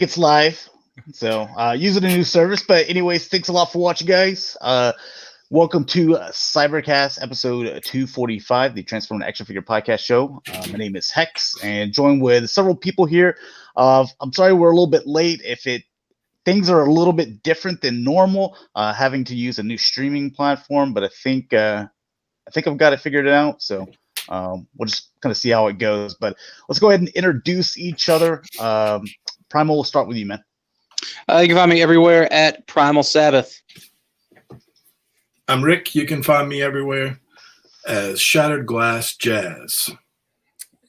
it's live. So using a new service. But anyways, thanks a lot for watching, guys. Welcome to Cybercast episode 245, the Transform Action Figure podcast show. My name is Hex, and joined with several people here. I'm sorry we're a little bit late. Things are a little bit different than normal, having to use a new streaming platform, but I think I've got it figured out. So we'll just kind of see how it goes. But let's go ahead and introduce each other. Primal, we'll start with you, man. You can find me everywhere at PrimalSabbath. I'm Rick. You can find me everywhere as Shatrdglassjazz.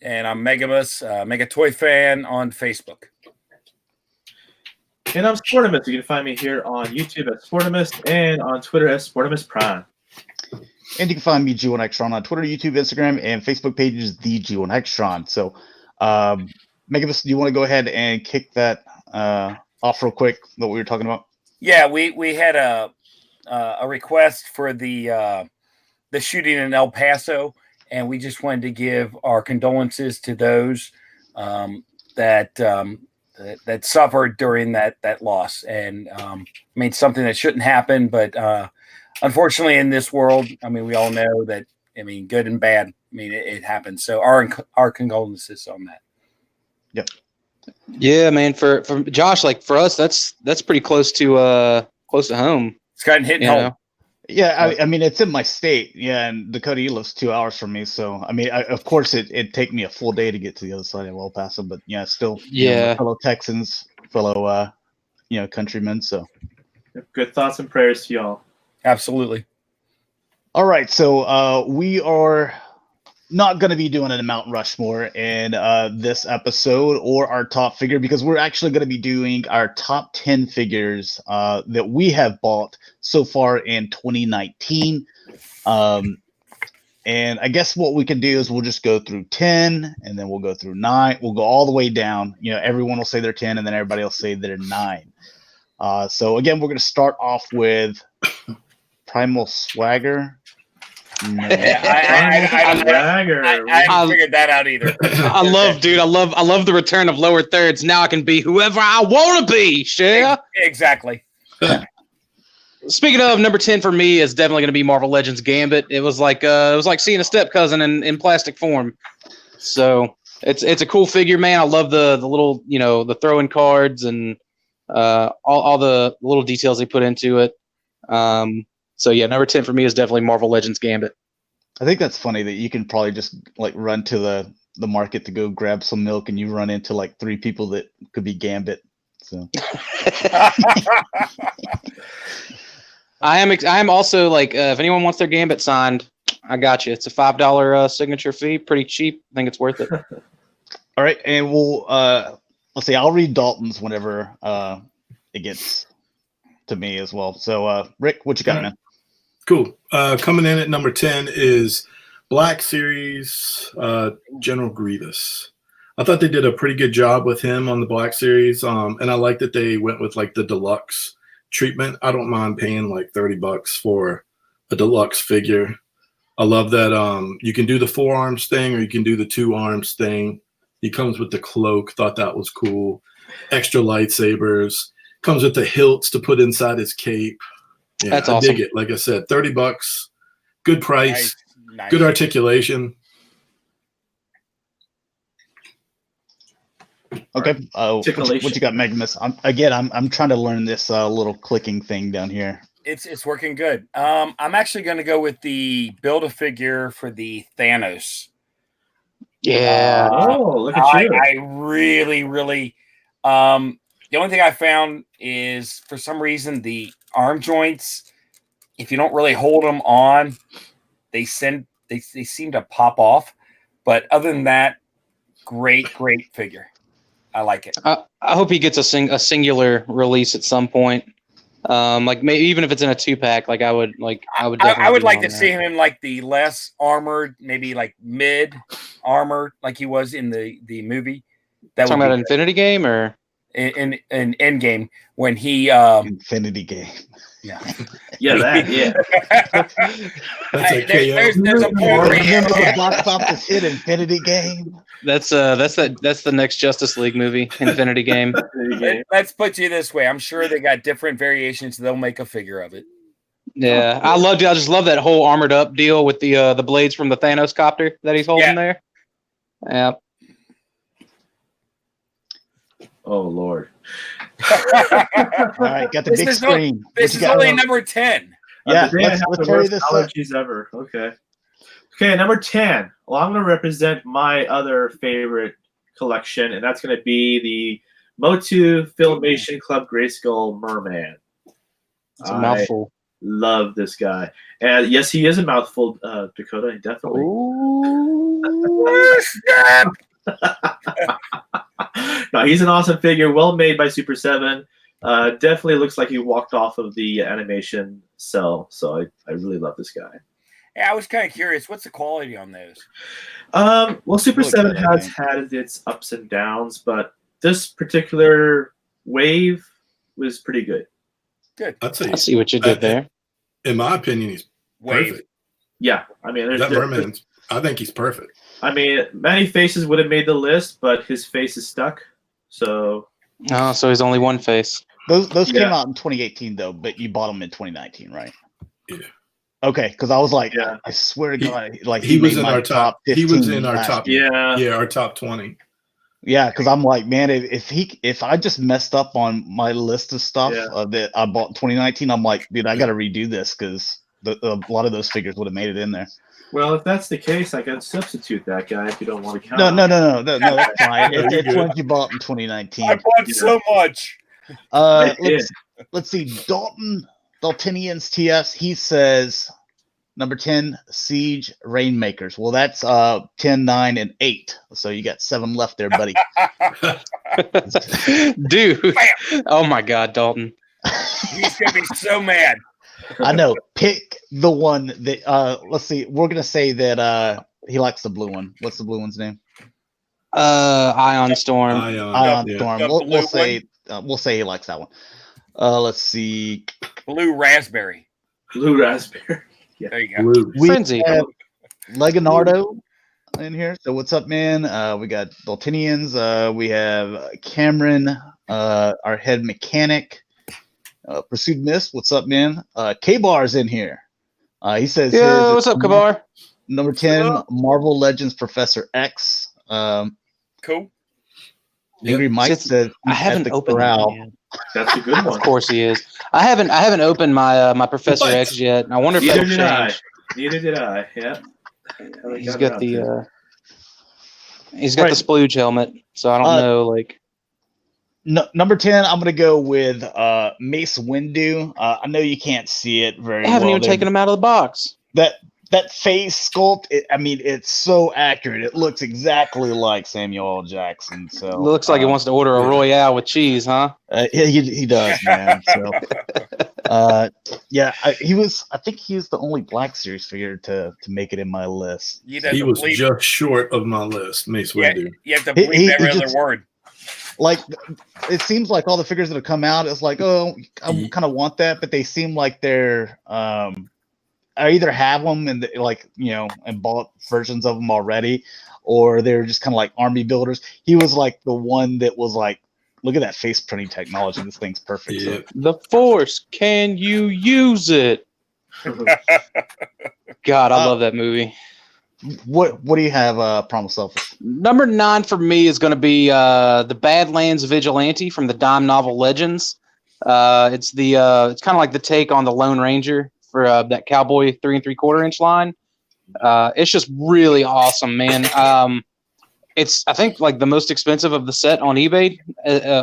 And I'm Megamus, Mega Toy Fan on Facebook. And I'm Sportimus. You can find me here on YouTube at Sportimus and on Twitter as Sportimus Prime. And you can find me, G1Xtron, on Twitter, YouTube, Instagram, and Facebook pages, the G1Xtron. So, Megamus, do you want to go ahead and kick that off real quick, what we were talking about? Yeah, we had a request for the shooting in El Paso, and we just wanted to give our condolences to those that suffered during that loss. And I mean, something that shouldn't happen, but unfortunately in this world, I mean, we all know that, I mean, good and bad, I mean, it happens. So our condolences on that. Yep. Yeah, man, for Josh, like for us, that's pretty close to home. It's gotten hit home. Yeah, I mean, it's in my state. Yeah, and Dakota, you lives 2 hours from me. So, I mean, of course, it'd take me a full day to get to the other side of El Paso. But, yeah, still, fellow Texans, fellow, countrymen. So, good thoughts and prayers to y'all. Absolutely. All right. So, we are not going to be doing a Mount Rushmore in this episode or our top figure, because we're actually going to be doing our top 10 figures that we have bought so far in 2019. And I guess what we can do is we'll just go through 10, and then we'll go through 9. We'll go all the way down. Everyone will say they're 10, and then everybody will say they're 9. So again, we're going to start off with Primal Swagger. No. I haven't figured that out either. I love the return of lower thirds. Now I can be whoever I want to be. Sure. Exactly. Speaking of, number 10 for me is definitely going to be Marvel Legends Gambit. It was like seeing a step cousin in plastic form. So it's a cool figure, man. I love the little, the throwing cards and all the little details they put into it. So yeah, number 10 for me is definitely Marvel Legends Gambit. I think that's funny that you can probably just like run to the market to go grab some milk, and you run into like 3 people that could be Gambit. So I am also like, if anyone wants their Gambit signed, I got you. It's a $5 signature fee, pretty cheap. I think it's worth it. All right, and we'll let's see. I'll read Dalton's whenever it gets to me as well. So Rick, what you got, man? Cool. Coming in at number 10 is Black Series General Grievous. I thought they did a pretty good job with him on the Black Series, and I like that they went with like the deluxe treatment. I don't mind paying like $30 for a deluxe figure. I love that you can do the 4 arms thing, or you can do the 2 arms thing. He comes with the cloak. Thought that was cool. Extra lightsabers. Comes with the hilts to put inside his cape. Yeah, that's I awesome. dig it. Like I said, $30, good price, Nice. good articulation. Okay. What you got, Megamus? I'm trying to learn this little clicking thing down here. It's working good. I'm actually going to go with the Build-A-Figure for the Thanos. Yeah. Look at you. I really, really. The only thing I found is, for some reason, the arm joints, if you don't really hold them on, they seem to pop off. But other than that, great figure. I like it. I hope he gets a singular release at some point. Like maybe even if it's in a 2-pack, like I would like to see him in like the less armored, maybe like mid armor, like he was in the movie. That talking about Infinity Game or in Endgame when he Infinity Game. Yeah. Yeah, that. Yeah. That's a There's KO. a point where you- Remember the box office hit Infinity Game? That's the next Justice League movie, Infinity Game. Let's put you this way. I'm sure they got different variations. They'll make a figure of it. Yeah, I just love that whole armored up deal with the blades from the Thanos copter that he's holding there. Yeah. Oh Lord. All right, got the big screen. This is only number 10. Yeah, the day I let's have the carry worst this allergies ever. Okay. Okay, number 10. Well, I'm going to represent my other favorite collection, and that's going to be the Motu Filmation Club Grayskull Merman. It's a mouthful. Love this guy. And yes, he is a mouthful, Dakota, definitely. No, he's an awesome figure, well made by Super 7. Definitely looks like he walked off of the animation cell, so I really love this guy. Yeah, I was kind of curious. What's the quality on those? Well, Super 7 has had its ups and downs, but this particular wave was pretty good. Good. I see what you did there. In my opinion, he's perfect. Yeah, I mean, I think he's perfect. I mean, many faces would have made the list, but his face is stuck. So. Oh, so he's only one face. Those came out in 2018 though, but you bought them in 2019, right? Yeah. Okay, because I was like, I swear to God, like he was in our top. 15 He was in our top. Yeah. Yeah, our top 20. Yeah, because I'm like, man, if I just messed up on my list of stuff that I bought in 2019, I'm like, dude, I got to redo this because a lot of those figures would have made it in there. Well, if that's the case, I can substitute that guy if you don't want to count. No, that's fine. It's ones you bought in 2019. I bought so much. Let's see, Daltonians TS. He says number 10, Siege Rainmakers. Well, that's 10, 9, and 8. So you got 7 left there, buddy. Dude. Oh my God, Dalton. He's gonna be so mad. I know. Pick the one that let's see. We're gonna say that he likes the blue one. What's the blue one's name? Ion Storm. Ion Storm. We'll say he likes that one. Let's see. Blue raspberry. Blue raspberry. Yeah. There you go. We Frenzy. have Leonardo in here. So what's up, man? We got Daltonians. We have Cameron, our head mechanic. Pursued Mist. What's up, man? K-Bar's in here. He says, "Yeah, what's up, K-Bar?" Number 10, Marvel Legends Professor X. Cool. Angry Mike says, I haven't opened that yet. That's a good one. Of course he is. I haven't opened my my Professor X yet. I wonder if that'll change. Neither did I. Yeah. He's got the the splooge helmet, so I don't know like. No, number 10, I'm gonna go with Mace Windu. I know you can't see it very well. I haven't even taken him out of the box. That face sculpt, it's so accurate. It looks exactly like Samuel L. Jackson. So it looks like he wants to order a Royale with cheese, huh? He does, man. So, I think he was the only Black Series figure to make it in my list. He was just short of my list, Mace Windu. You have to believe every other word. Like, it seems like all the figures that have come out, it's like, oh, I kind of want that, but they seem like they're I either have them and and bought versions of them already, or they're just kind of like army builders. He was like the one that was like, look at that face printing technology. This thing's perfect. Yeah. So. The Force, can you use it? God, I love that movie. What do you have, PrimalSabbath? Number 9 for me is going to be the Badlands Vigilante from the Dime novel Legends. It's it's kind of like the take on the Lone Ranger for that Cowboy 3 3/4 inch line. It's just really awesome, man. It's I think like the most expensive of the set on eBay.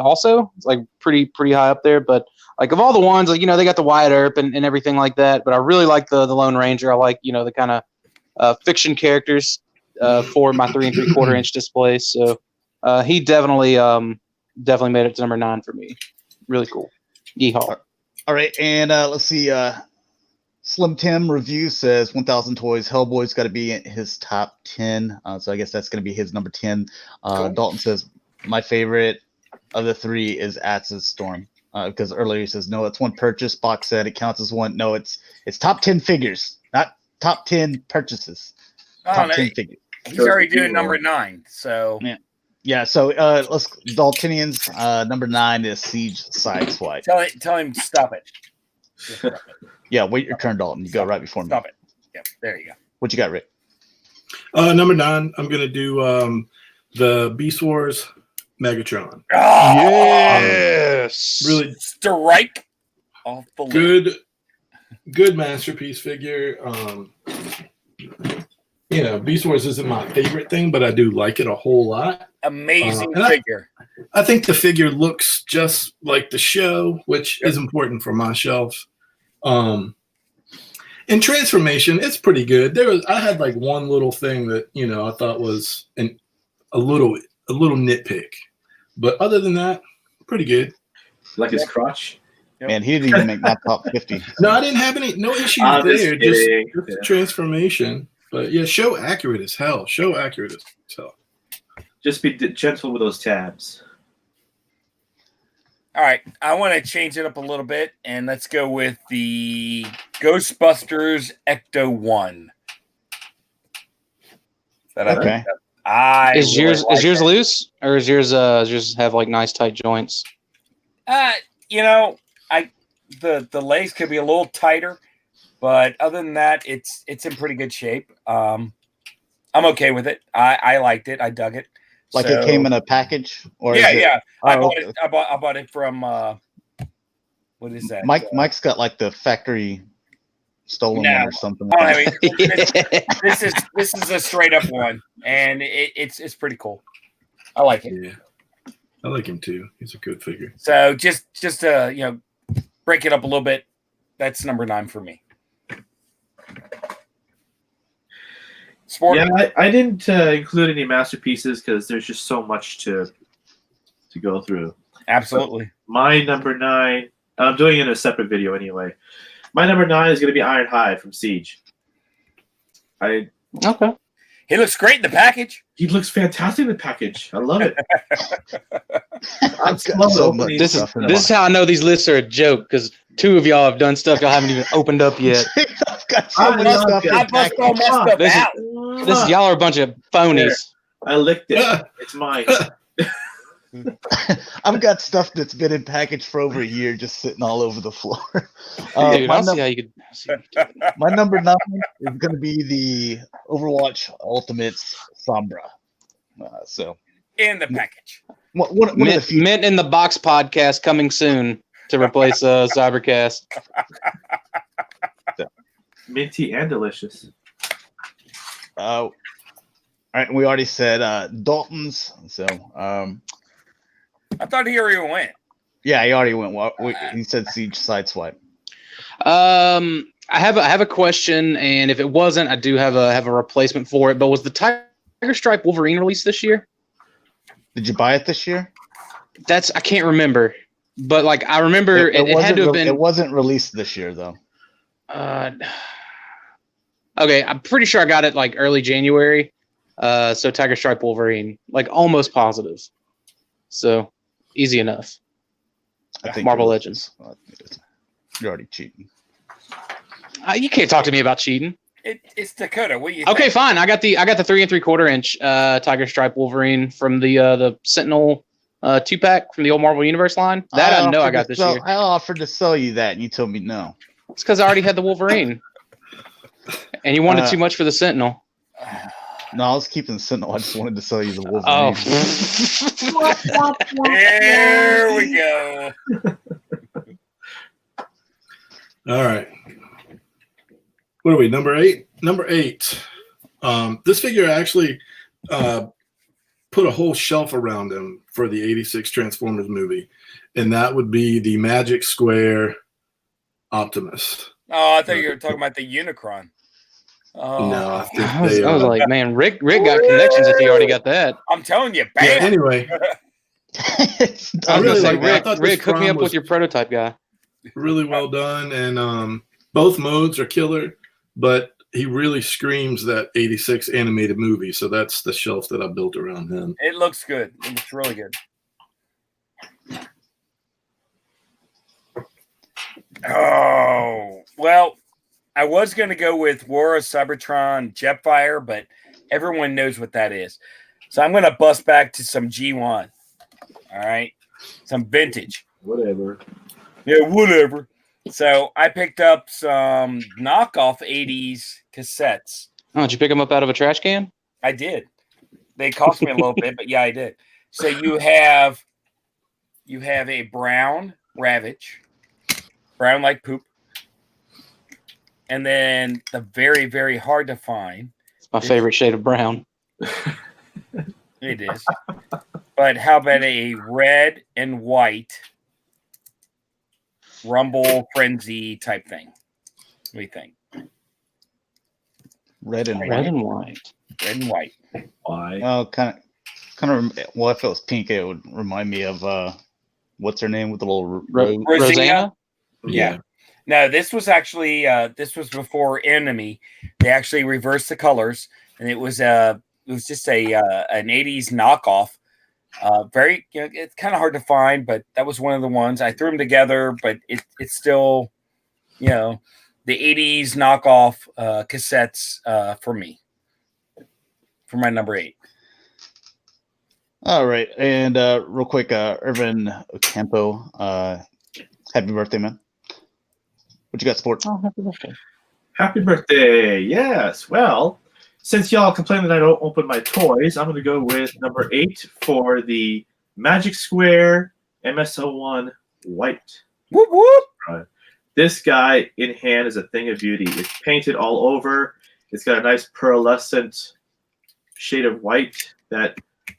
Also, it's like pretty high up there. But like of all the ones, like they got the Wyatt Earp and everything like that. But I really like the Lone Ranger. I like the kind of fiction characters for my 3 3/4 inch display. So he definitely made it to number 9 for me. Really cool. Yeehaw. All right, and let's see. Slim Tim review says 1,000 Toys. Hellboy's got to be in his top 10. So I guess that's going to be his number 10. Cool. Dalton says my favorite of the 3 is Atz's Storm. because earlier he says no, it's one purchase box set. It counts as one. No, it's top 10 figures, not top 10 purchases. Oh, Top no, 10 figures. he's already doing number 9. So Yeah. So let's Daltonians. Number 9 is Siege Sideswipe. tell him stop it. Just stop it. Yeah, wait your turn, Dalton. You go right before me. Stop it. Yep, there you go. What you got, Rick? Number 9, I'm gonna do the Beast Wars Megatron. Yes. Really Strike off the lid. good masterpiece figure. Beast Wars isn't my favorite thing, but I do like it a whole lot. Amazing figure. I think the figure looks just like the show, which is important for my shelf. In transformation, it's pretty good. I had like one little thing that I thought was a little nitpick, but other than that, pretty good. Like his crotch. Man, he didn't even make my top 50. No, I didn't have no issues there. Just transformation. But yeah, show accurate as hell. Just be gentle with those tabs. All right, I want to change it up a little bit, and let's go with the Ghostbusters Ecto-1. Okay. Is yours loose, or is yours just have like nice tight joints? The legs could be a little tighter, but other than that, it's in pretty good shape. I'm okay with it. I liked it. I dug it. Like it came in a package, or yeah. I bought okay. it. I bought it from what is that? Mike's got like the factory stolen one or something. This is a straight up one, and it's pretty cool. I like it. Yeah, I like him too. He's a good figure. So just to break it up a little bit, that's number 9 for me. Sport. Yeah, I didn't include any masterpieces because there's just so much to go through. Absolutely. But my number 9, I'm doing it in a separate video anyway. My number 9 is going to be Ironhide from Siege. Okay. He looks great in the package. He looks fantastic in the package. I love it. This is how I know these lists are a joke, because 2 of y'all have done stuff y'all haven't even opened up yet. I've got so much stuff. This is y'all are a bunch of phonies. I licked it. It's mine. I've got stuff that's been in package for over a year, just sitting all over the floor. Dude, I'll see how you could. My number 9 is going to be the Overwatch Ultimates Sombra. In the package. One of the few. Mint in the Box podcast coming soon to replace Cybercast. Minty and delicious. All right, we already said Dalton's. So I thought he already went. yeah, he already went. He said Siege Sideswipe. I have a question, and if it wasn't, I do have a replacement for it. But was the Tiger Stripe Wolverine released this year? Did you buy it this year? I can't remember, but like I remember it had to have been. It wasn't released this year though. Okay, I'm pretty sure I got it like early January. So Tiger Stripe Wolverine, like almost positive. So easy enough. I think Marvel Legends. You're already cheating. You can't talk to me about cheating. It's Dakota. What do you Okay, think? fine. I got the 3 3/4 inch Tiger Stripe Wolverine from the Sentinel 2-pack from the old Marvel Universe line. That I know I got this year. I offered to sell you that, and you told me no. It's because I already had the Wolverine, and you wanted too much for the Sentinel. No, I was keeping the Sentinel. I just wanted to sell you the Wolverine. Oh, There we go. All right. What are we? Number 8? Number 8. This figure actually put a whole shelf around him for the 86 Transformers movie, and that would be the Magic Square Optimus. Oh, I thought you were talking about the Unicron. Oh, No, I think I was like, man, Rick got connections if he already got that. I'm telling you, Yeah, bam. anyway, I was really gonna say, like that. I thought this Rick, hook me Prime up was- with your prototype guy. really well done, and both modes are killer, but he really screams that 86 animated movie, so that's the shelf that I built around him. It looks good. It looks really good. I was going to go with War of Cybertron Jetfire, but everyone knows what that is. So I'm going to bust back to some G1. All right. Some vintage. Whatever. Yeah, whatever. So I picked up some knockoff 80s cassettes. Oh, did you pick them up out of a trash can? I did. They cost me a little bit, but yeah, I did. So you have a brown Ravage, brown like poop, and then the very, very hard to find. It's my favorite shade of brown. It is. But how about a red and white Rumble Frenzy type thing? What do you think? Red and Red white. and white. Red and white. Why? Oh, kind of. Well, if it was pink, it would remind me of what's her name with the little rose. Rosanna? Yeah. No, this was actually this was before Enemy. They actually reversed the colors, and it was just an 80s knockoff. Very, it's kind of hard to find, but that was one of the ones. I threw them together, but it's still, the 80s knockoff cassettes for me, for my number 8. All right, and real quick, Irvin Ocampo, happy birthday, man! What you got, sport? Oh, happy birthday. Happy birthday. Yes. Well, since y'all complain that I don't open my toys, I'm going to go with number 8 for the Magic Square MS-01 White. Whoop whoop! This guy in hand is a thing of beauty. It's painted all over. It's got a nice pearlescent shade of white that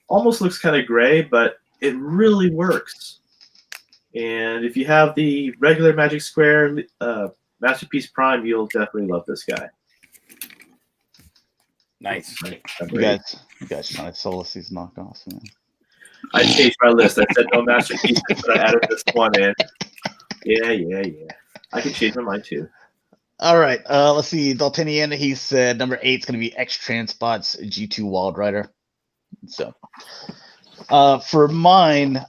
almost looks kind of gray, but it really works. And if you have the regular Magic Square Masterpiece Prime, you'll definitely love this guy. Nice. You guys trying to solace these knockoffs, man. I changed my list. I said no masterpieces, but I added this one in. Yeah. I can change my mind too. All right, let's see. Daltonian, he said number 8 is going to be X Transpot's G2 Wild Rider. So, for mine,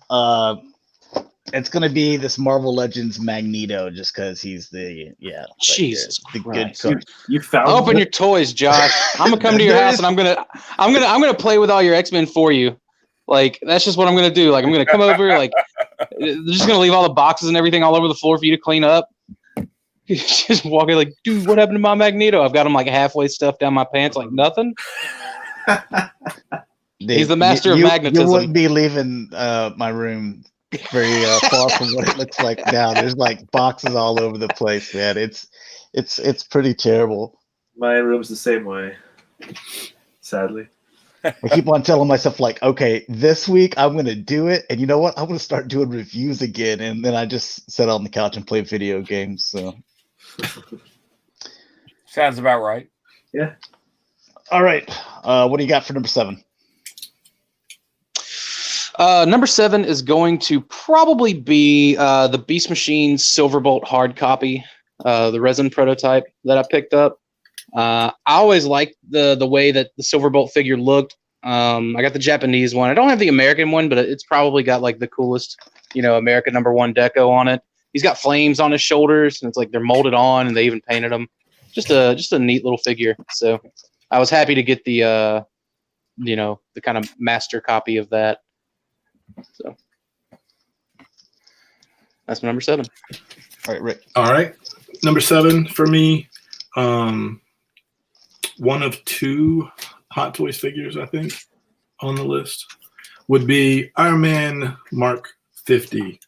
it's going to be this Marvel Legends Magneto, just because he's the Jesus the good Christ. card. You found Open it? your toys, Josh. I'm gonna come to your house and I'm gonna play with all your X-Men for you. Like, that's just what I'm gonna do. Like, I'm gonna come over, like, they're just gonna leave all the boxes and everything all over the floor for you to clean up. Just walking like, dude, what happened to my Magneto? I've got him like halfway stuffed down my pants, like nothing. He's the master of magnetism. You wouldn't be leaving my room very far from what it looks like now. There's like boxes all over the place, man. It's pretty terrible. My room's the same way, sadly. I keep on telling myself, like, okay, this week I'm going to do it. And you know what? I'm going to start doing reviews again. And then I just sit on the couch and play video games. So Sounds about right. Yeah. All right. What do you got for number 7? Number 7 is going to probably be the Beast Machine Silverbolt hard copy, the resin prototype that I picked up. I always liked the way that the Silverbolt figure looked. I got the Japanese one. I don't have the American one, but it's probably got like the coolest, American #1 deco on it. He's got flames on his shoulders, and it's like they're molded on, and they even painted them. Just a neat little figure. So I was happy to get the the kind of master copy of that. So that's my number 7. All right, Rick. All right. Number 7 for me. One of 2 Hot Toys figures, I think, on the list would be Iron Man Mark 50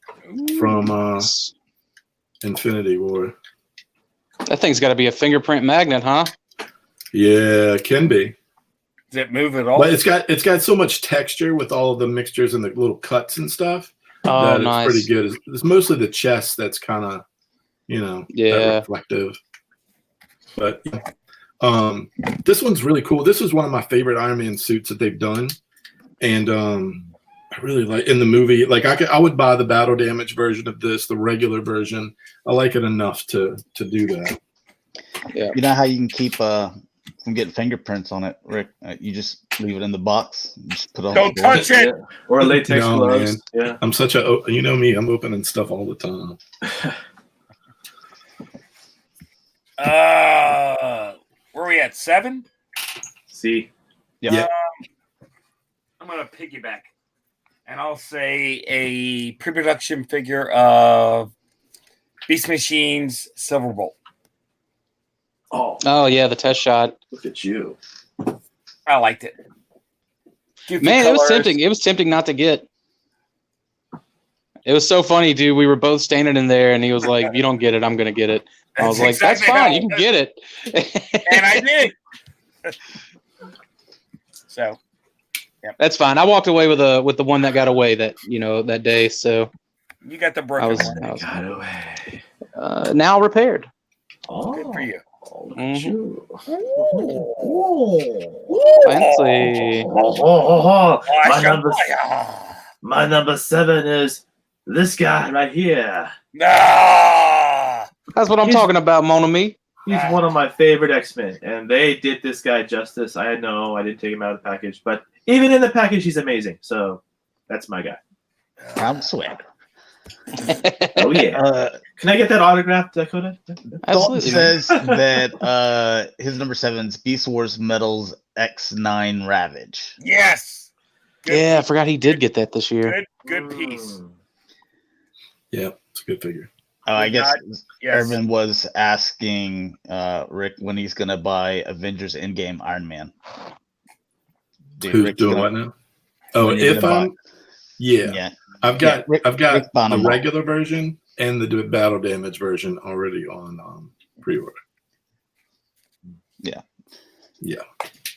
from Infinity War. That thing's got to be a fingerprint magnet, huh? Yeah, can be. Does it move at all? But it's got so much texture with all of the mixtures and the little cuts and stuff. Oh, that nice. It's pretty good. It's mostly the chest that's kind of, that reflective. But this one's really cool. This is one of my favorite Iron Man suits that they've done, and I really like in the movie. Like I would buy the battle damage version of this, the regular version. I like it enough to do that. Yeah. You know how you can keep from getting fingerprints on it, Rick? You just leave it in the box. You just put it on. Don't the board. touch it. Yeah. Or latex No, gloves. man. Yeah. I'm such a me. I'm opening stuff all the time. Where are we at? 7? See, Yeah. I'm gonna piggyback, and I'll say a pre-production figure of Beast Machine's Silverbolt. Oh yeah, the test shot. look at you. I liked it. Goofy Man, it was colors. tempting. It was tempting not to get. It was so funny, dude. We were both standing in there, and he was like, "If you don't get it, I'm gonna get it." I was like, "That's exactly fine. how You can it get it." And I did. So That's fine. I walked away with the one that got away that day. So you got the I broken was, one. I was Got away. now repaired. Oh, Good for you. look at you. Fancy. My number 7 is this guy right here. Nah. That's what I'm He's- talking about, Mon Ami. He's one of my favorite X-Men, and they did this guy justice. I know I didn't take him out of the package, but even in the package, he's amazing. So that's my guy. I'm swag. Oh yeah. Can I get that autograph, Dakota? Dalton Absolutely. says that his number 7's Beast Wars Metals X9 Ravage. Yes. Good Yeah, I piece. forgot he did get that this year. Good piece. Yeah, it's a good figure. I guess Yes. Irvin was asking Rick when he's gonna buy Avengers Endgame Iron Man. Dude, Who's Rick's doing gonna- what now? Oh, when you're if gonna I'm, yeah, yeah. I've got Rick- I've got Rick's buying the them all. regular version and the battle damage version already on pre-order.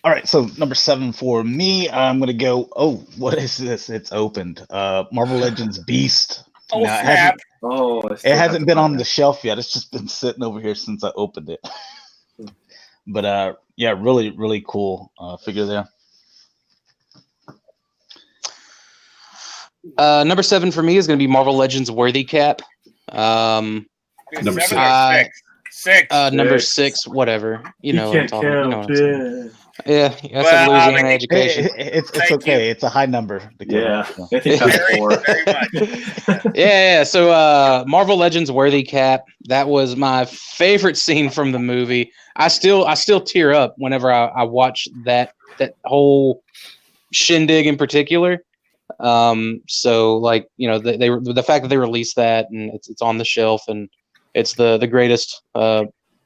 All right, so number 7 for me, I'm gonna go. Oh, what is this? It's opened. Marvel Legends Beast. Oh, Now, snap. Oh, it hasn't been on the shelf yet. It's just been sitting over here since I opened it. But yeah, really, really cool figure there. Number 7 for me is going to be Marvel Legends Worthy Cap. Number 7 6. or 6? 6. Number Six. 6, whatever. You know what I'm can't talking about. You know count what I'm saying. it. Yeah, that's Well, a Louisiana I- education. It's Thank okay. you. It's a high number. Yeah, So. I think that's Very, 4. very much. Yeah. So Marvel Legends Worthy Cap, that was my favorite scene from the movie. I still tear up whenever I watch that whole shindig in particular. So like, you know, they were the fact that they released that and it's on the shelf and it's the greatest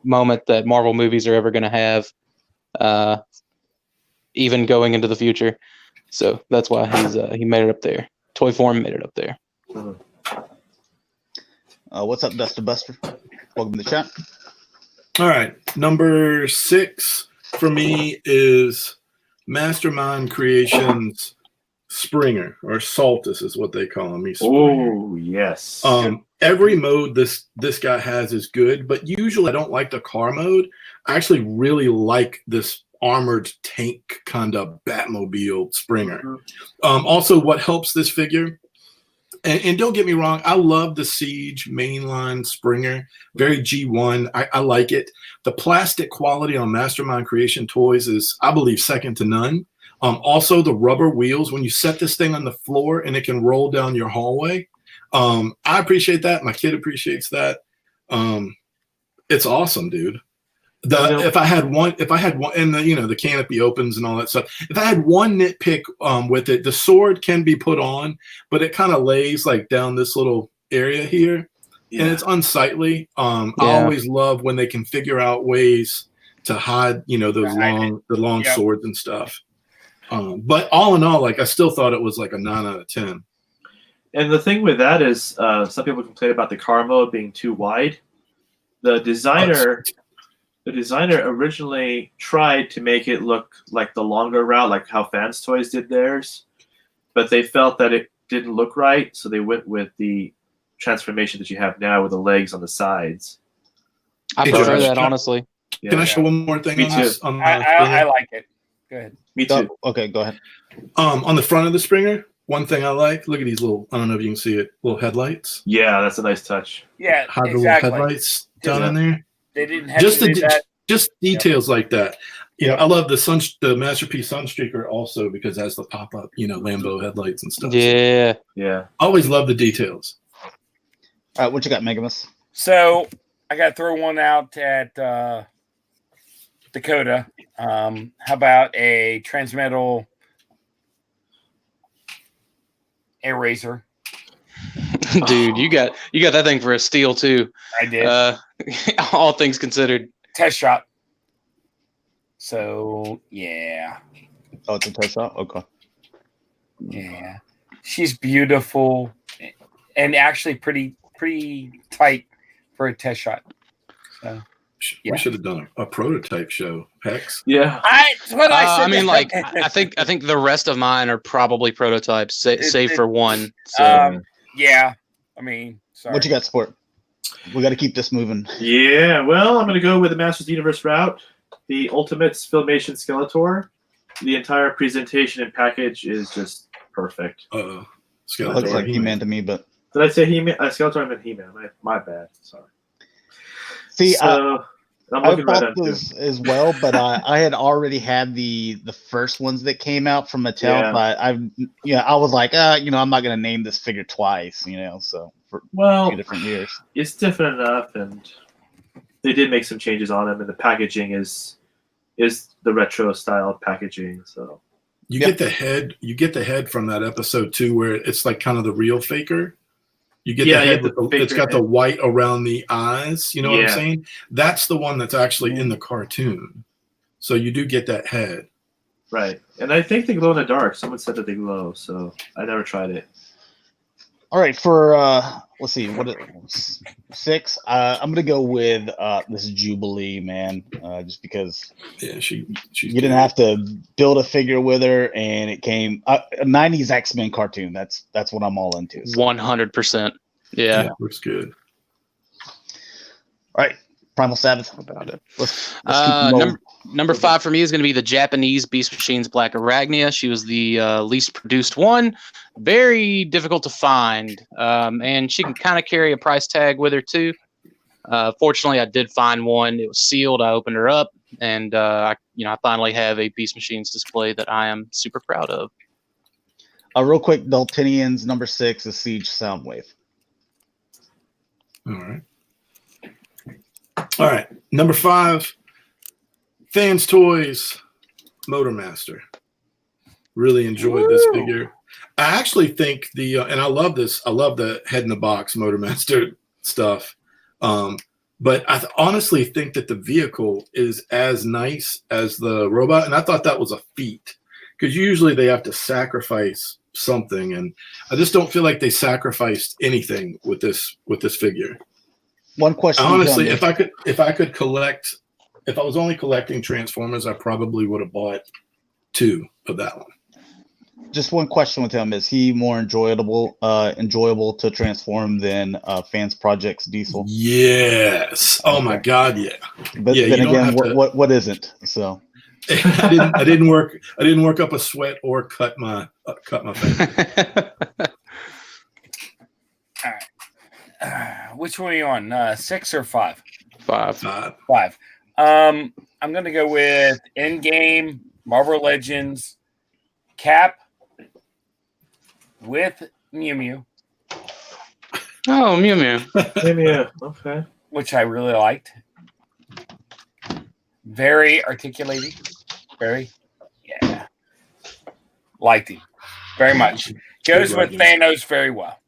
moment that Marvel movies are ever going to have, even going into the future. So that's why he made it up there. Toy form made it up there. What's up, Duster Buster? Welcome to the chat. All right, number 6 for me is Mastermind Creations Springer, or Saltus is what they call him. He's Springer. Oh, yes. Every mode this guy has is good, but usually I don't like the car mode. I actually really like this armored tank kind of Batmobile Springer. Also, what helps this figure, and don't get me wrong, I love the Siege mainline Springer, very G1. I like it. The plastic quality on Mastermind Creation toys is, I believe, second to none. Also, the rubber wheels, when you set this thing on the floor and it can roll down your hallway, I appreciate that. My kid appreciates that. It's awesome, dude. If I had one, and the canopy opens and all that stuff. If I had one nitpick with it, the sword can be put on, but it kind of lays like down this little area here, and it's unsightly. I always love when they can figure out ways to hide, those long swords and stuff. But all in all, like I still thought it was like a 9 out of 10. And the thing with that is, some people complain about the car mode being too wide. The designer originally tried to make it look like the longer route, like how Fans Toys did theirs, but they felt that it didn't look right, so they went with the transformation that you have now with the legs on the sides. I Hey, prefer Josh, that, honestly. Yeah. Can I show one more thing? Me on too. this? On the I like it. Go ahead. Me too. Okay, go ahead. On the front of the Springer, one thing I like, look at these little, I don't know if you can see it, little headlights. Yeah, that's a nice touch. Yeah, How the exactly. little headlights down Yeah. in there. They didn't have Just to do that. just details like that. I love the Masterpiece Sunstreaker also because it has the pop-up, Lambo headlights and stuff. Yeah. Yeah. Always love the details. All right, what you got, Megamus? So I got to throw one out at Dakota. How about a Transmetal Eraser? Dude, you got that thing for a steal too. I did. All things considered. Test shot. So yeah. Oh, it's a test shot? Okay. Yeah. She's beautiful and actually pretty tight for a test shot. So yeah. We should have done a prototype show, Hex. Yeah. That's what I said. I mean, like, I think the rest of mine are probably prototypes, save for one. So. Yeah. I mean, sorry. What you got, Sport? We got to keep this moving. Yeah. Well, I'm going to go with the Masters Universe route. The Ultimates Filmation Skeletor. The entire presentation and package is just perfect. Skeletor. Looks like He-Man to me, but Did I say He-Man? Skeletor, I meant He-Man. My bad. Sorry. see, So, I'm I looking right bought at those as well, but I had already had the first ones that came out from Mattel. Yeah. But I was like, I'm not gonna name this figure twice, so for Well, 2 different years. it's different enough, and they did make some changes on them, and the packaging is the retro style packaging. So You get the head. You get the head from that episode too, where it's like kind of the real Faker. You get the head. It's got the white around the eyes. You know what I'm saying? That's the one that's actually in the cartoon. So you do get that head. right, and I think they glow in the dark. Someone said that they glow, so I never tried it. All right, for let's see, what 6. I'm gonna go with this Jubilee, man, just because she's you didn't have to build a figure with her, and it came a 90s X-Men cartoon. That's what I'm all into. 100%. Yeah. Looks good. All right, Primal Sabbath. About it. Let's keep Number 5 for me is going to be the Japanese Beast Machines Black Arachnia. She was the least produced one. Very difficult to find. And she can kind of carry a price tag with her too. Fortunately, I did find one. It was sealed. I opened her up, and I finally have a Beast Machines display that I am super proud of. real quick, Daltonians number 6 is Siege Soundwave. All right. Number 5. Fans Toys Motormaster. Really enjoyed this figure. I actually think and I love this. I love the head in the box Motormaster stuff. But I honestly think that the vehicle is as nice as the robot, and I thought that was a feat because usually they have to sacrifice something, and I just don't feel like they sacrificed anything with this figure. One question, honestly, if I could collect. If I was only collecting Transformers, I probably would have bought 2 of that one. Just one question with him: is he more enjoyable to transform than Fans Project's Diesel? Yes. Oh my God, yeah. But then again, what isn't? So I didn't work up a sweat or cut my finger. All right. Which one are you on? 6 or 5? 5. 5. I'm going to go with Endgame, Marvel Legends, Cap with Mew Mew. Oh, Mew Mew. Yeah, okay. Which I really liked. Very articulated. Very, yeah. Liked him very much. Goes with Thanos very well.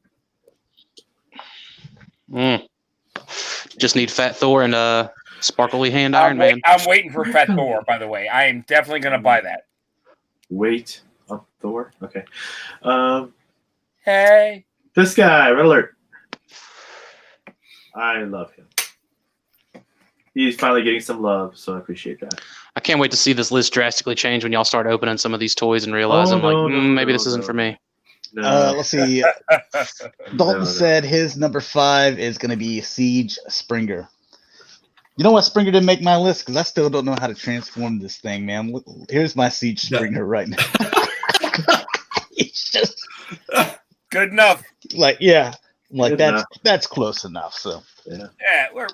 Just need Fat Thor and Sparkly Hand Iron Man. I'm waiting for Fat Thor, by the way. I am definitely going to buy that. Wait on Thor? Okay. Hey. This guy, Red Alert. I love him. He's finally getting some love, so I appreciate that. I can't wait to see this list drastically change when y'all start opening some of these toys and realize maybe this isn't for me. No. Let's see. Dalton said his number 5 is going to be Siege Springer. You know what? Springer didn't make my list because I still don't know how to transform this thing, man. Look, here's my Siege Springer right now. It's just good enough. That's close enough. So yeah,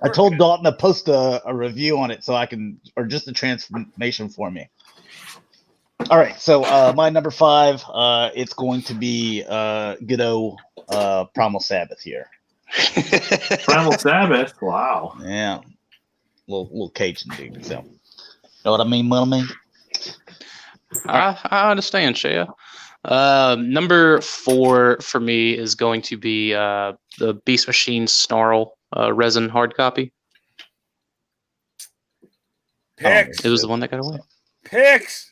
I told Dalton to post a review on it so I can, or just a transformation for me. All right, so my number 5, it's going to be good old Primal Sabbath here. Primal Sabbath. Wow. Yeah, little Cajun dude. So, know what I mean, money? I understand, Shaya. Number 4 for me is going to be the Beast Machine Snarl resin hard copy. Picks. It was the one that got away. Picks.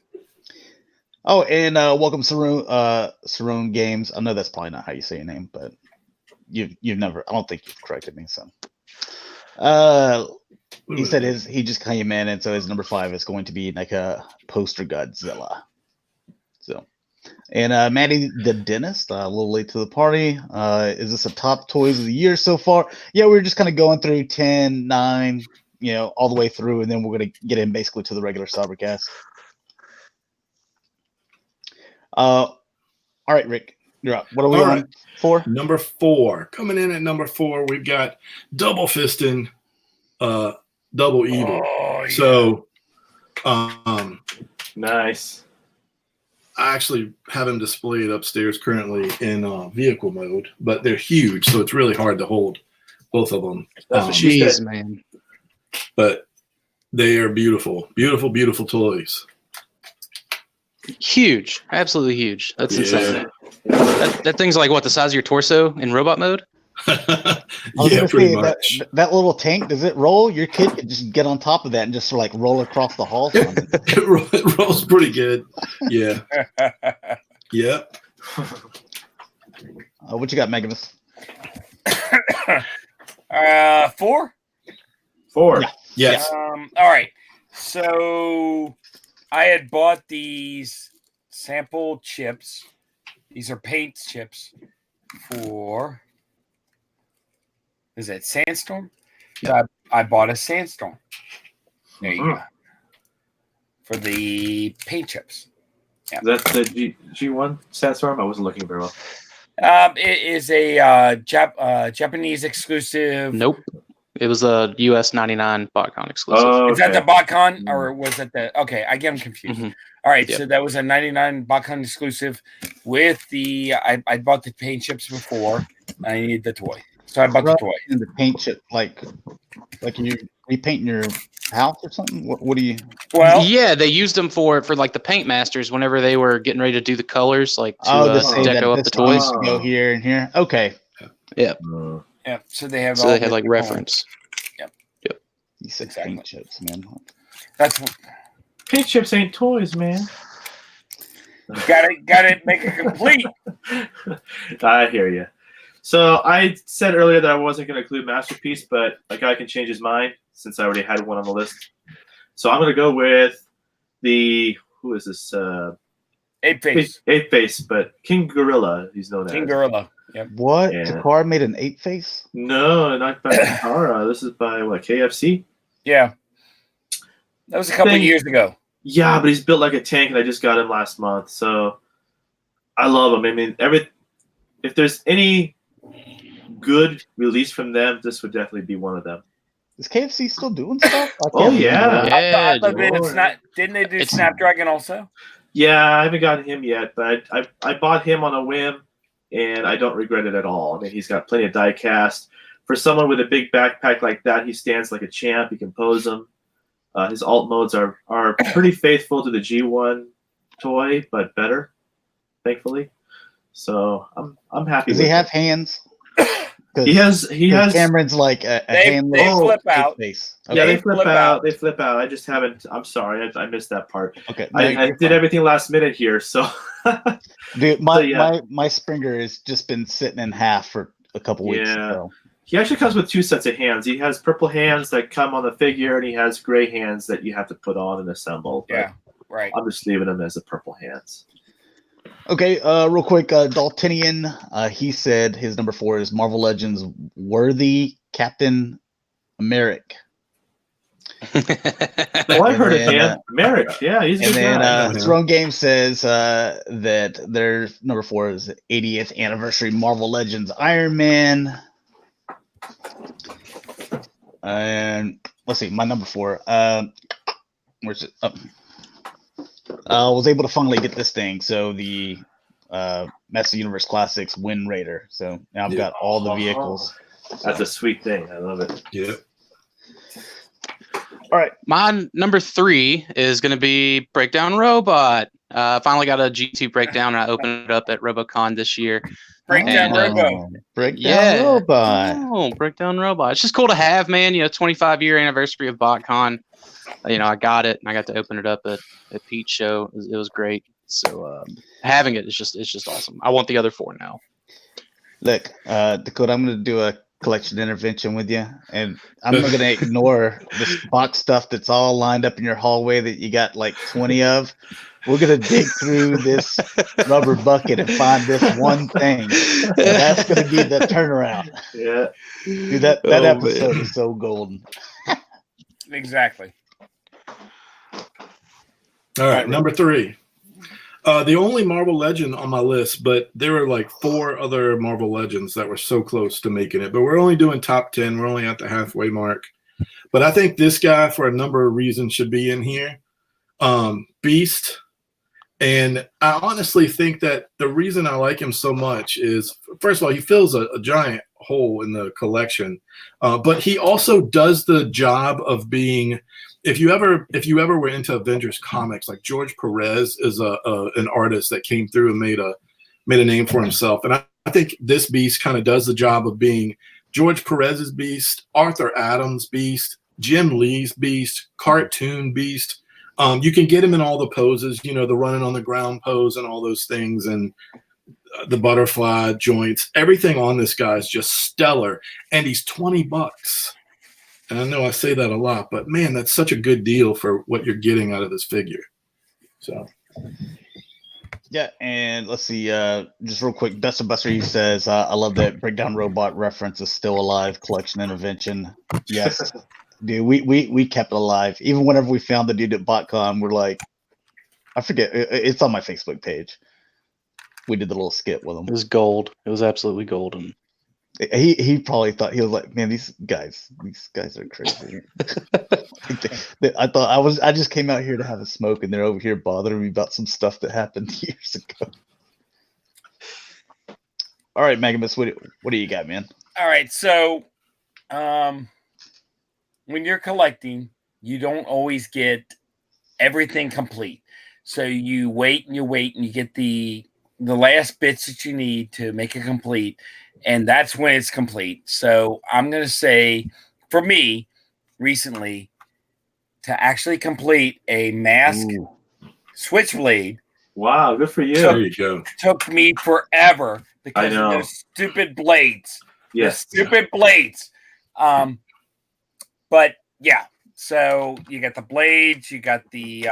Oh, and welcome, Saroon Games. I know that's probably not how you say your name, but you've never. I don't think you've corrected me. So, he said he just came in, and so his number 5 is going to be like a poster Godzilla. So, and Maddie the dentist, a little late to the party. Is this a top toys of the year so far? Yeah, we're just kind of going through 10, 9, all the way through, and then we're gonna get in basically to the regular Cybercast. All right, Rick, you're up. What are we All on right. for? Number 4. Coming in at number 4, we've got Double Fisting, Double Evil. Oh, yeah. So, Nice. I actually have them displayed upstairs currently in vehicle mode, but they're huge, so it's really hard to hold both of them. That's what she Jeez, said. man. But they are beautiful, beautiful, beautiful toys. Huge. Absolutely huge. That's insane. Yeah. That thing's like what, the size of your torso in robot mode? I was Yeah, gonna pretty say, much. that little tank, does it roll? Your kid could just get on top of that and just sort of like roll across the halls. It rolls pretty good. Yeah. Yep. What you got, Megamus? 4. 4. Yeah. Yes. All right. So I had bought these sample chips. These are paint chips for. Is that Sandstorm? Yeah. So I bought a Sandstorm. There you go. For the paint chips. Yeah. That's the G1 Sandstorm? I wasn't looking very well. It is a Japanese exclusive. Nope. It was a US 99 BotCon exclusive. Oh, Is that the okay. BotCon or was it the? Okay, I get them confused. Mhm. All right, Yep. so that was a 99 BotCon exclusive with the. I bought the paint chips before. I needed the toy, so I bought the toy. In the paint chip, like you repainting your house or something. What do you? Well, Yeah, they used them for like the paint masters whenever they were getting ready to do the colors, like to, To to say that deco up this the toys. needs to go here and here. Okay, yeah. So they have. So all they had the like different- reference. you said Exactly. paint chips, man. That's what, Paint chips ain't toys, man. got it. Make it complete. I hear you. So I said earlier that I wasn't going to include Masterpiece, but a guy can change his mind since I already had one on the list. So I'm going to go with who is this? 8-face. 8-face, but King Gorilla, he's known King as. Gorilla. Yep. What? Yeah. Takara made an 8-face? No, not by Takara. This is by what, KFC? Yeah. That was a couple of Thing- years ago. Yeah, but he's built like a tank, and I just got him last month. So I love him. I mean, if there's any good release from them, this would definitely be one of them. Is KFC still doing stuff? I Oh, can't yeah. remember. Yeah, I thought dude. it's not. Didn't they do It's- Snapdragon also? Yeah, I haven't gotten him yet, but I bought him on a whim, and I don't regret it at all. I mean, he's got plenty of die cast. For someone with a big backpack like that, he stands like a champ. You can pose him. His alt modes are pretty faithful to the G1 toy, but better, thankfully. So I'm happy. Does with he it. have hands? He has. Cameron's like a They handless flip out. 8-face. Yeah, Okay. they flip out. They flip out. I just haven't. I'm sorry. I missed that part. Okay. I did everything last minute here, so. Dude, So, yeah. my Springer has just been sitting in half for a couple weeks. Yeah. So. He actually comes with 2 sets of hands. He has purple hands that come on the figure, and he has gray hands that you have to put on and assemble. But Yeah. Right. I'm just leaving him as the purple hands. Okay, real quick, Daltonian, he said his number 4 is Marvel Legends Worthy Captain America. Oh, I've heard of And then, him. Merrick. Yeah, he's a And good then guy. Throne Game says that their number 4 is 80th anniversary Marvel Legends Iron Man. And let's see, my number 4. Where's it? I was able to finally get this thing. So the Master Universe Classics Wind Raider. So now I've got all the vehicles. That's a sweet thing. I love it. Yeah. All right. My number 3 is going to be Breakdown Robot. Finally got a G2 breakdown, and I opened it up at RoboCon this year. Breakdown And, Robo. Breakdown Robot. Oh, Breakdown Robot. It's just cool to have, man. 25-year anniversary of BotCon. I got it, and I got to open it up at Pete's show. It was great. So having it is just awesome. I want the other 4 now. Look, Dakota, I'm going to do a collection intervention with you, and I'm not going to ignore this box stuff that's all lined up in your hallway that you got like 20 of. We're going to dig through this rubber bucket and find this one thing. And that's going to be the turnaround. Yeah. Dude, that episode is so golden. Exactly. All right, number 3. The only Marvel Legend on my list, but there were like 4 other Marvel Legends that were so close to making it. But we're only doing top 10. We're only at the halfway mark. But I think this guy, for a number of reasons, should be in here. Beast. And I honestly think that the reason I like him so much is, first of all, he fills a giant hole in the collection. But he also does the job of being... If you ever were into Avengers comics, like George Perez is an artist that came through and made a name for himself, and I think this Beast kind of does the job of being George Perez's Beast, Arthur Adams' Beast, Jim Lee's Beast, cartoon Beast. You can get him in all the poses, the running on the ground pose and all those things, and the butterfly joints. Everything on this guy is just stellar, and he's $20. And I know I say that a lot, but man, that's such a good deal for what you're getting out of this figure. So, yeah, and let's see, just real quick, Dustin Buster, he says, I love that Breakdown Robot reference is still alive, collection intervention. Yes, dude, we kept it alive. Even whenever we found the dude at BotCon, we're like, I forget, it's on my Facebook page. We did the little skit with him. It was gold. It was absolutely golden. He probably thought, he was like, man, these guys are crazy. I just came out here to have a smoke, and they're over here bothering me about some stuff that happened years ago. All right, Megamus, what do you got, man? All right, so when you're collecting, you don't always get everything complete. So you wait and you get the last bits that you need to make it complete. And that's when it's complete. So I'm going to say, for me, recently, to actually complete a mask switchblade. Wow, good for you. there you go. Took me forever because of those stupid blades. Yes. The stupid blades. But yeah, so you got the blades, you got the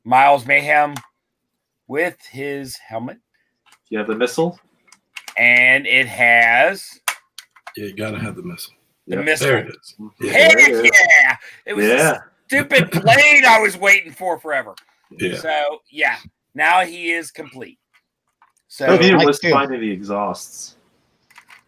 Miles Mayhem with his helmet. You have the missile? And it has Yeah, you gotta have the missile. the Yeah, missile. There it is. Yeah. Heck There it is. yeah! It was a stupid blade I was waiting for forever. Yeah. So yeah, now he is complete. So For me, it Mike was too. finding the exhausts.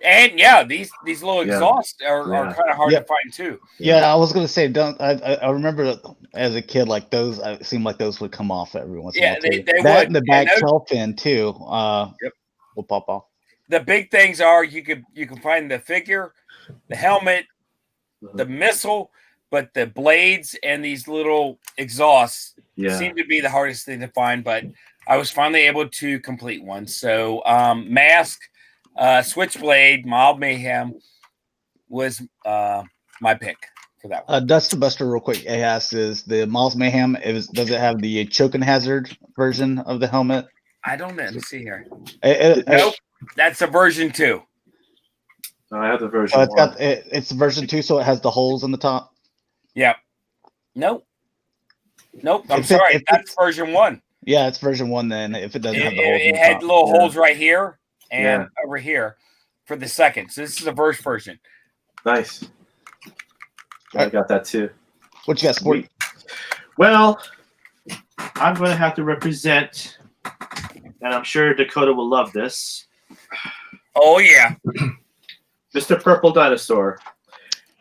and yeah, these little Yeah. exhausts are Yeah. kind of hard Yeah. to find too. Yeah, I was gonna say, I remember as a kid, like those, it seemed like those would come off every once in a Yeah, while. they That would. and the back And those- tail fin too. Yep. Will pop off. The big things are you can find the figure, the helmet, the missile, but the blades and these little exhausts Yeah. seem to be the hardest thing to find. But I was finally able to complete one. So mask, switchblade, Mild Mayhem was my pick for that one. Dustin Buster, real quick, he asks, is the Miles Mayhem, does it have the choking hazard version of the helmet? I don't know. Let me see here. Nope. That's a version 2. No, I have the version It's one. it's version 2, so it has the holes in the top. Yep. Nope. I'm If it- sorry. if That's version 1. Yeah, it's version 1 then, if it doesn't have the holes in It the had top. little Yeah. holes right here and Yeah. over here for the second. So this is the first version. Nice. I got that too. What you got, Sport? Well, I'm going to have to represent, and I'm sure Dakota will love this, Oh yeah. Mr. Purple Dinosaur.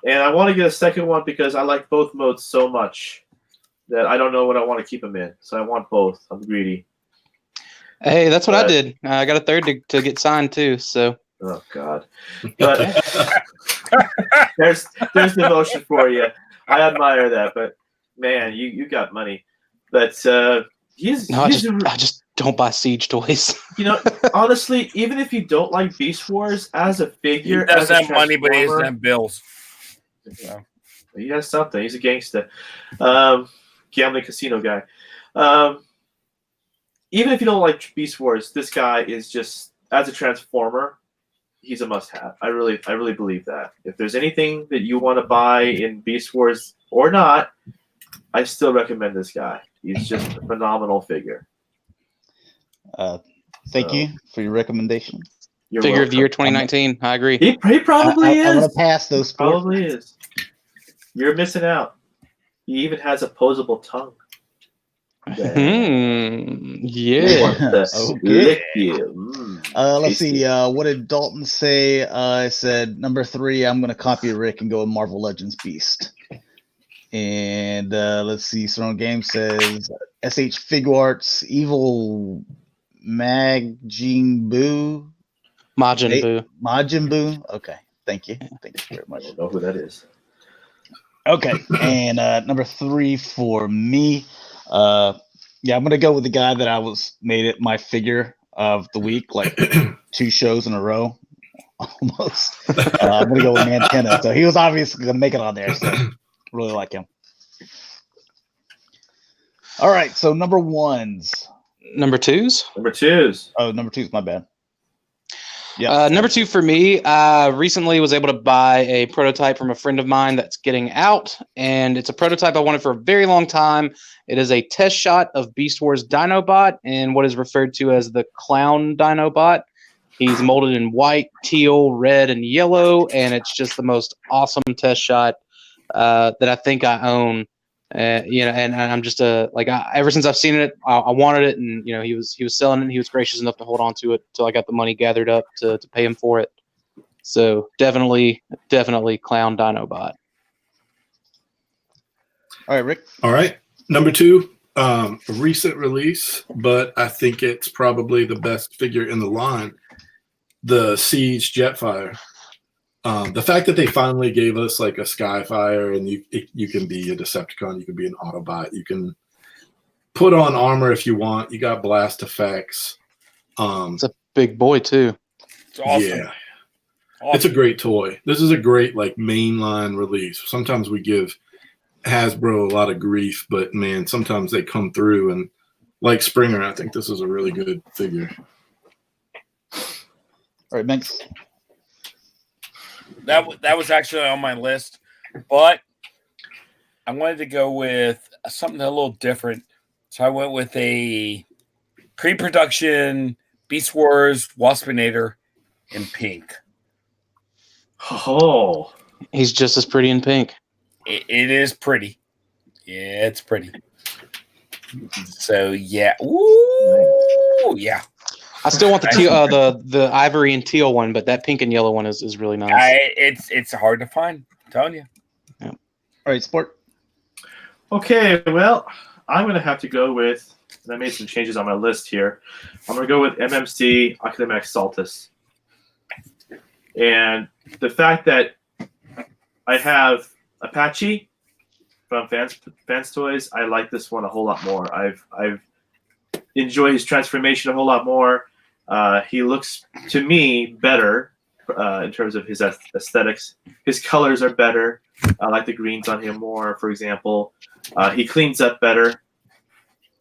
And I want to get a second one because I like both modes so much that I don't know what I want to keep them in. So I want both. I'm greedy. Hey, that's what I But- did. I got a third to get signed too. So Oh God! But there's devotion for you. I admire that, but man, you got money. But I just don't buy Siege toys. Honestly, even if you don't like Beast Wars as a figure, He doesn't have money, but he doesn't Transformer, have bills. Yeah. He has something. He's a gangster, gambling casino guy. Even if you don't like Beast Wars, this guy is just, as a Transformer, he's a must-have. I really believe that. If there's anything that you want to buy in Beast Wars or not, I still recommend this guy. He's just a phenomenal figure. Thank you for your recommendation. You're Figure welcome. of the year 2019. I agree. He probably is. I'm gonna pass those. Sports. Probably is. You're missing out. He even has opposable tongue. Yeah. Lick you. Let's see. What did Dalton say? I said number 3. I'm gonna copy Rick and go with Marvel Legends Beast. And let's see. Strong Game says SH Figure Arts Evil Majin Buu. Majin Buu. Okay. Thank you. Thank you very much. I don't know who that is. Okay. And number 3 for me. Yeah, I'm gonna go with the guy that I made it my figure of the week, like 2 shows in a row, almost. I'm gonna go with Mantenna. So he was obviously gonna make it on there. So really like him. All right, so number 1s. Number 2s. Number 2s. Oh, number 2's my bad. Yeah. Number 2 for me. I recently was able to buy a prototype from a friend of mine that's getting out, and it's a prototype I wanted for a very long time. It is a test shot of Beast Wars Dinobot and what is referred to as the Clown Dinobot. He's molded in white, teal, red, and yellow, and it's just the most awesome test shot that I think I own. And I'm just ever since I've seen it, I wanted it, and he was selling it. And he was gracious enough to hold on to it till I got the money gathered up to pay him for it. So definitely Clown Dinobot. All right, Rick. All right, number 2, a recent release, but I think it's probably the best figure in the line, the Siege Jetfire. The fact that they finally gave us like a Skyfire, and you can be a Decepticon, you can be an Autobot, you can put on armor if you want. You got blast effects. It's a big boy too. It's awesome. Yeah, awesome. It's a great toy. This is a great like mainline release. Sometimes we give Hasbro a lot of grief, but man, sometimes they come through, and like Springer, I think this is a really good figure. All right, thanks. That was actually on my list, but I wanted to go with something a little different. So I went with a pre-production Beast Wars Waspinator in pink. Oh, he's just as pretty in pink. It is pretty. Yeah, it's pretty. So yeah, ooh, yeah. I still want the teal, the ivory and teal one, but that pink and yellow one is really nice. It's hard to find. I'm telling you. Yeah. All right, Sport. Okay, well, I'm going to have to go with, and I made some changes on my list here. I'm going to go with MMC Academic Saltus. And the fact that I have Apache from Fans Toys, I like this one a whole lot more. I've enjoyed his transformation a whole lot more. He looks, to me, better in terms of his aesthetics. His colors are better. I like the greens on him more, for example. He cleans up better.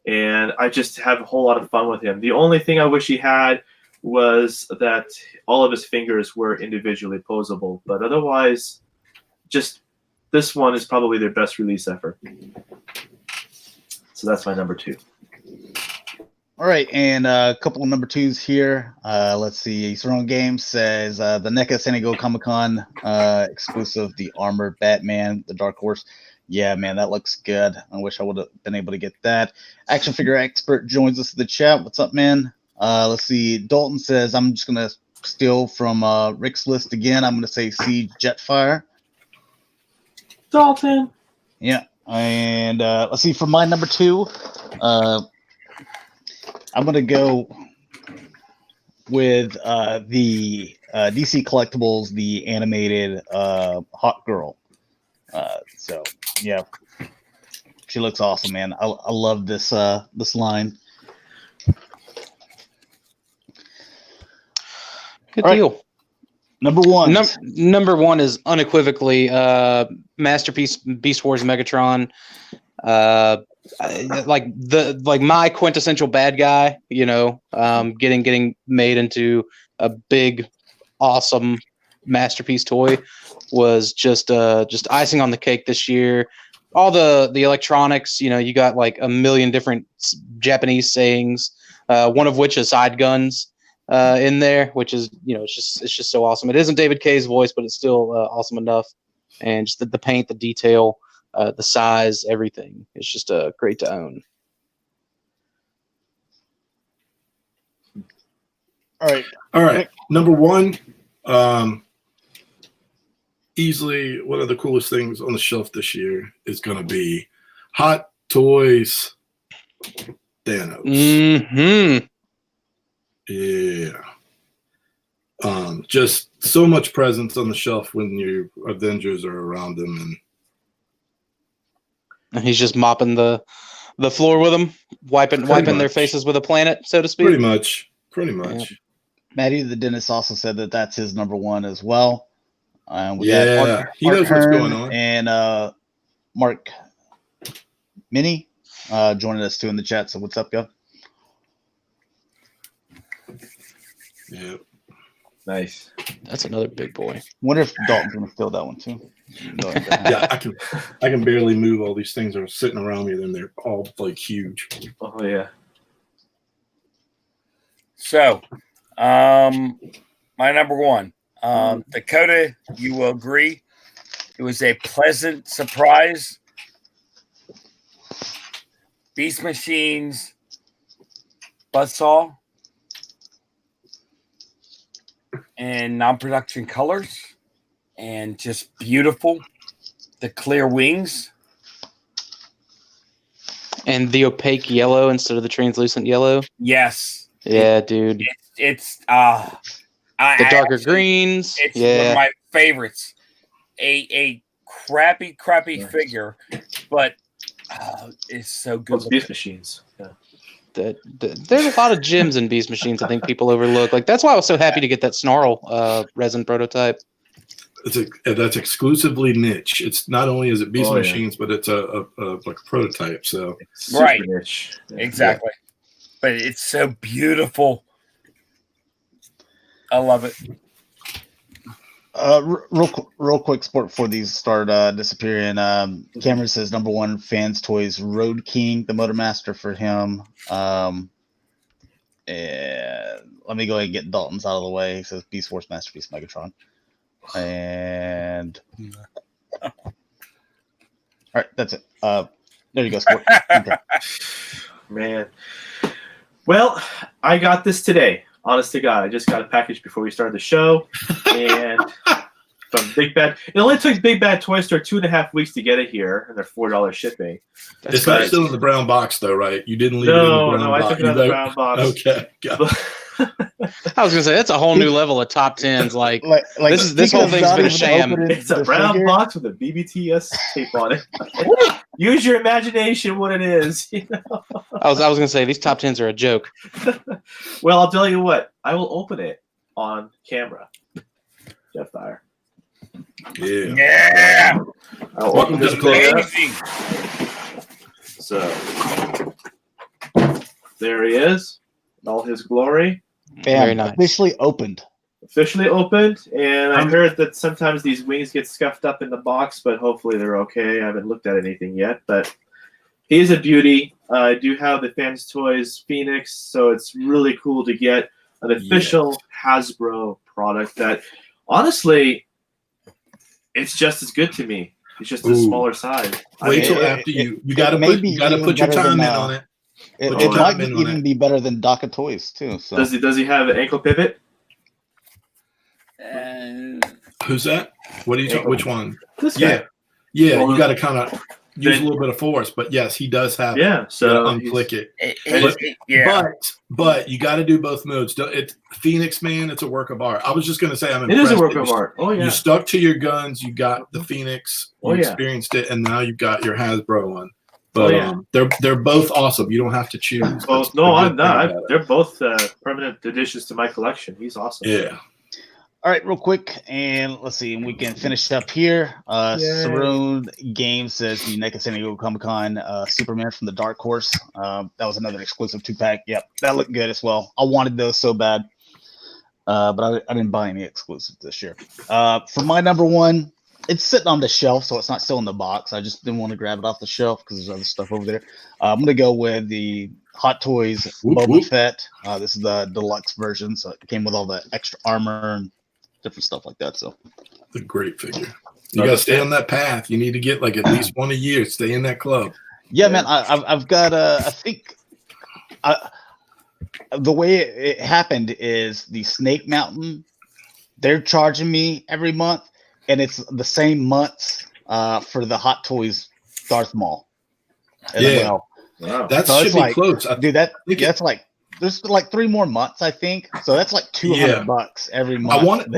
And I just have a whole lot of fun with him. The only thing I wish he had was that all of his fingers were individually posable. But otherwise, just this one is probably their best release ever. So that's my number 2. All right, and a couple of number 2s here. Let's see. Strong Game says the NECA San Diego Comic-Con exclusive, the Armored Batman, the Dark Horse. Yeah, man, that looks good. I wish I would have been able to get that. Action Figure Expert joins us in the chat. What's up, man? Let's see. Dalton says, I'm just going to steal from Rick's list again. I'm going to say Siege Jetfire. Dalton. Yeah, and let's see. For my number 2, I'm gonna go with the DC Collectibles, the animated Hot Girl. So yeah, she looks awesome, man. I love this this line. Good All right. deal. Number one. Number one is unequivocally Masterpiece Beast Wars Megatron. Like my quintessential bad guy, you know, getting made into a big, awesome masterpiece toy was just icing on the cake this year. All the electronics, you know, you got like a million different Japanese sayings, one of which is side guns in there, which is, you know, it's just so awesome. It isn't David Kay's voice, but it's still awesome enough. And just the paint, the detail, the size, everything. It's just great to own. All right. Number one, easily one of the coolest things on the shelf this year is going to be Hot Toys Thanos. Mm-hmm. Yeah. Just so much presence on the shelf when your Avengers are around him, and he's just mopping the floor with them, wiping their faces with a planet, so to speak. Pretty much. Yeah. Matty the dentist also said that that's his number one as well. We yeah, got he knows what's going on. And Mark Minnie joining us too in the chat. So what's up, yo? Yeah. Nice. That's another big boy. Wonder if Dalton's gonna fill that one too. Yeah, I can barely move. All these things are sitting around me, and they're all like huge. Oh yeah. So, my number one, Dakota, you will agree, it was a pleasant surprise. Beast Machines Buzzsaw and non-production colors, and just beautiful. The clear wings. And the opaque yellow instead of the translucent yellow. Yes. Yeah, dude. It's the darker greens. It's one of my favorites. A crappy figure, but it's so good. Those Beast Machines. Yeah. There's a lot of gems in Beast Machines I think people overlook. Like that's why I was so happy to get that Snarl resin prototype. That's exclusively niche. It's not only is it Beast Machines, but it's a like a prototype. So right, niche. Yeah. Exactly. But it's so beautiful. I love it. Real quick sport before these start disappearing. Cameron says number one fans toys Road King, the Motormaster for him. And let me go ahead and get Dalton's out of the way. He says Beast Wars Masterpiece Megatron. And all right, that's it. There you go, sport. Okay. Man. Well, I got this today. Honest to God, I just got a package before we started the show, and from Big Bad. It only took Big Bad Toy Store 2.5 weeks to get it here, and they're $4 shipping. It's not still in the brown box, though, right? You didn't leave it in the brown box. I took it out of the brown box. Okay, got it. I was gonna say that's a whole new level of top tens. Like this whole thing's been a sham. It's a brown box with a BBTS tape on it. Use your imagination what it is. You know? I was gonna say these top tens are a joke. Well, I'll tell you what. I will open it on camera. Jeff Dyer. Yeah. I'll open this Amazing. So there he is, in all his glory. Bam, Very nice. Officially opened, and I heard that sometimes these wings get scuffed up in the box, but hopefully they're okay. I haven't looked at anything yet, but he's a beauty. I do have the Fans Toys Phoenix, so it's really cool to get an official Hasbro product that, honestly, it's just as good to me. It's just a smaller size. Wait till after you gotta put your time in on it. It might even be better than Dakota Toys too. So. Does he have an ankle pivot? Who's that? What are you talking? Which one? This guy. Yeah. Well, you got to kind of. use a little bit of force. But yes, he does have. Yeah, so unclick it. But you got to do both modes. It's Phoenix, man. It's a work of art. I was just gonna say, I'm impressed. It is a work of art. Oh yeah. You stuck to your guns. You got the Phoenix. You yeah. experienced it, and now you've got your Hasbro one. But they're both awesome. You don't have to choose. Both. No, I'm not. They're both permanent additions to my collection. He's awesome. Yeah. All right, real quick, and let's see, we can finish up here. Saroon Games says the NECA San Diego Comic Con Superman from the Dark Horse. That was another exclusive 2-pack. Yep, that looked good as well. I wanted those so bad, but I didn't buy any exclusives this year. For my number one, it's sitting on the shelf, so it's not still in the box. I just didn't want to grab it off the shelf because there's other stuff over there. I'm going to go with the Hot Toys Boba Fett. This is the deluxe version, so it came with all the extra armor and different stuff like that. So it's a great figure. You got to stay on that path. You need to get like at least one a year. Stay in that club. Yeah, man. I've got I think the way it happened is the Snake Mountain. They're charging me every month, and it's the same months for the Hot Toys Darth Maul. Yeah, wow. That should be close. Dude, that's like. There's like 3 more months, I think. So that's like $200 every month. I want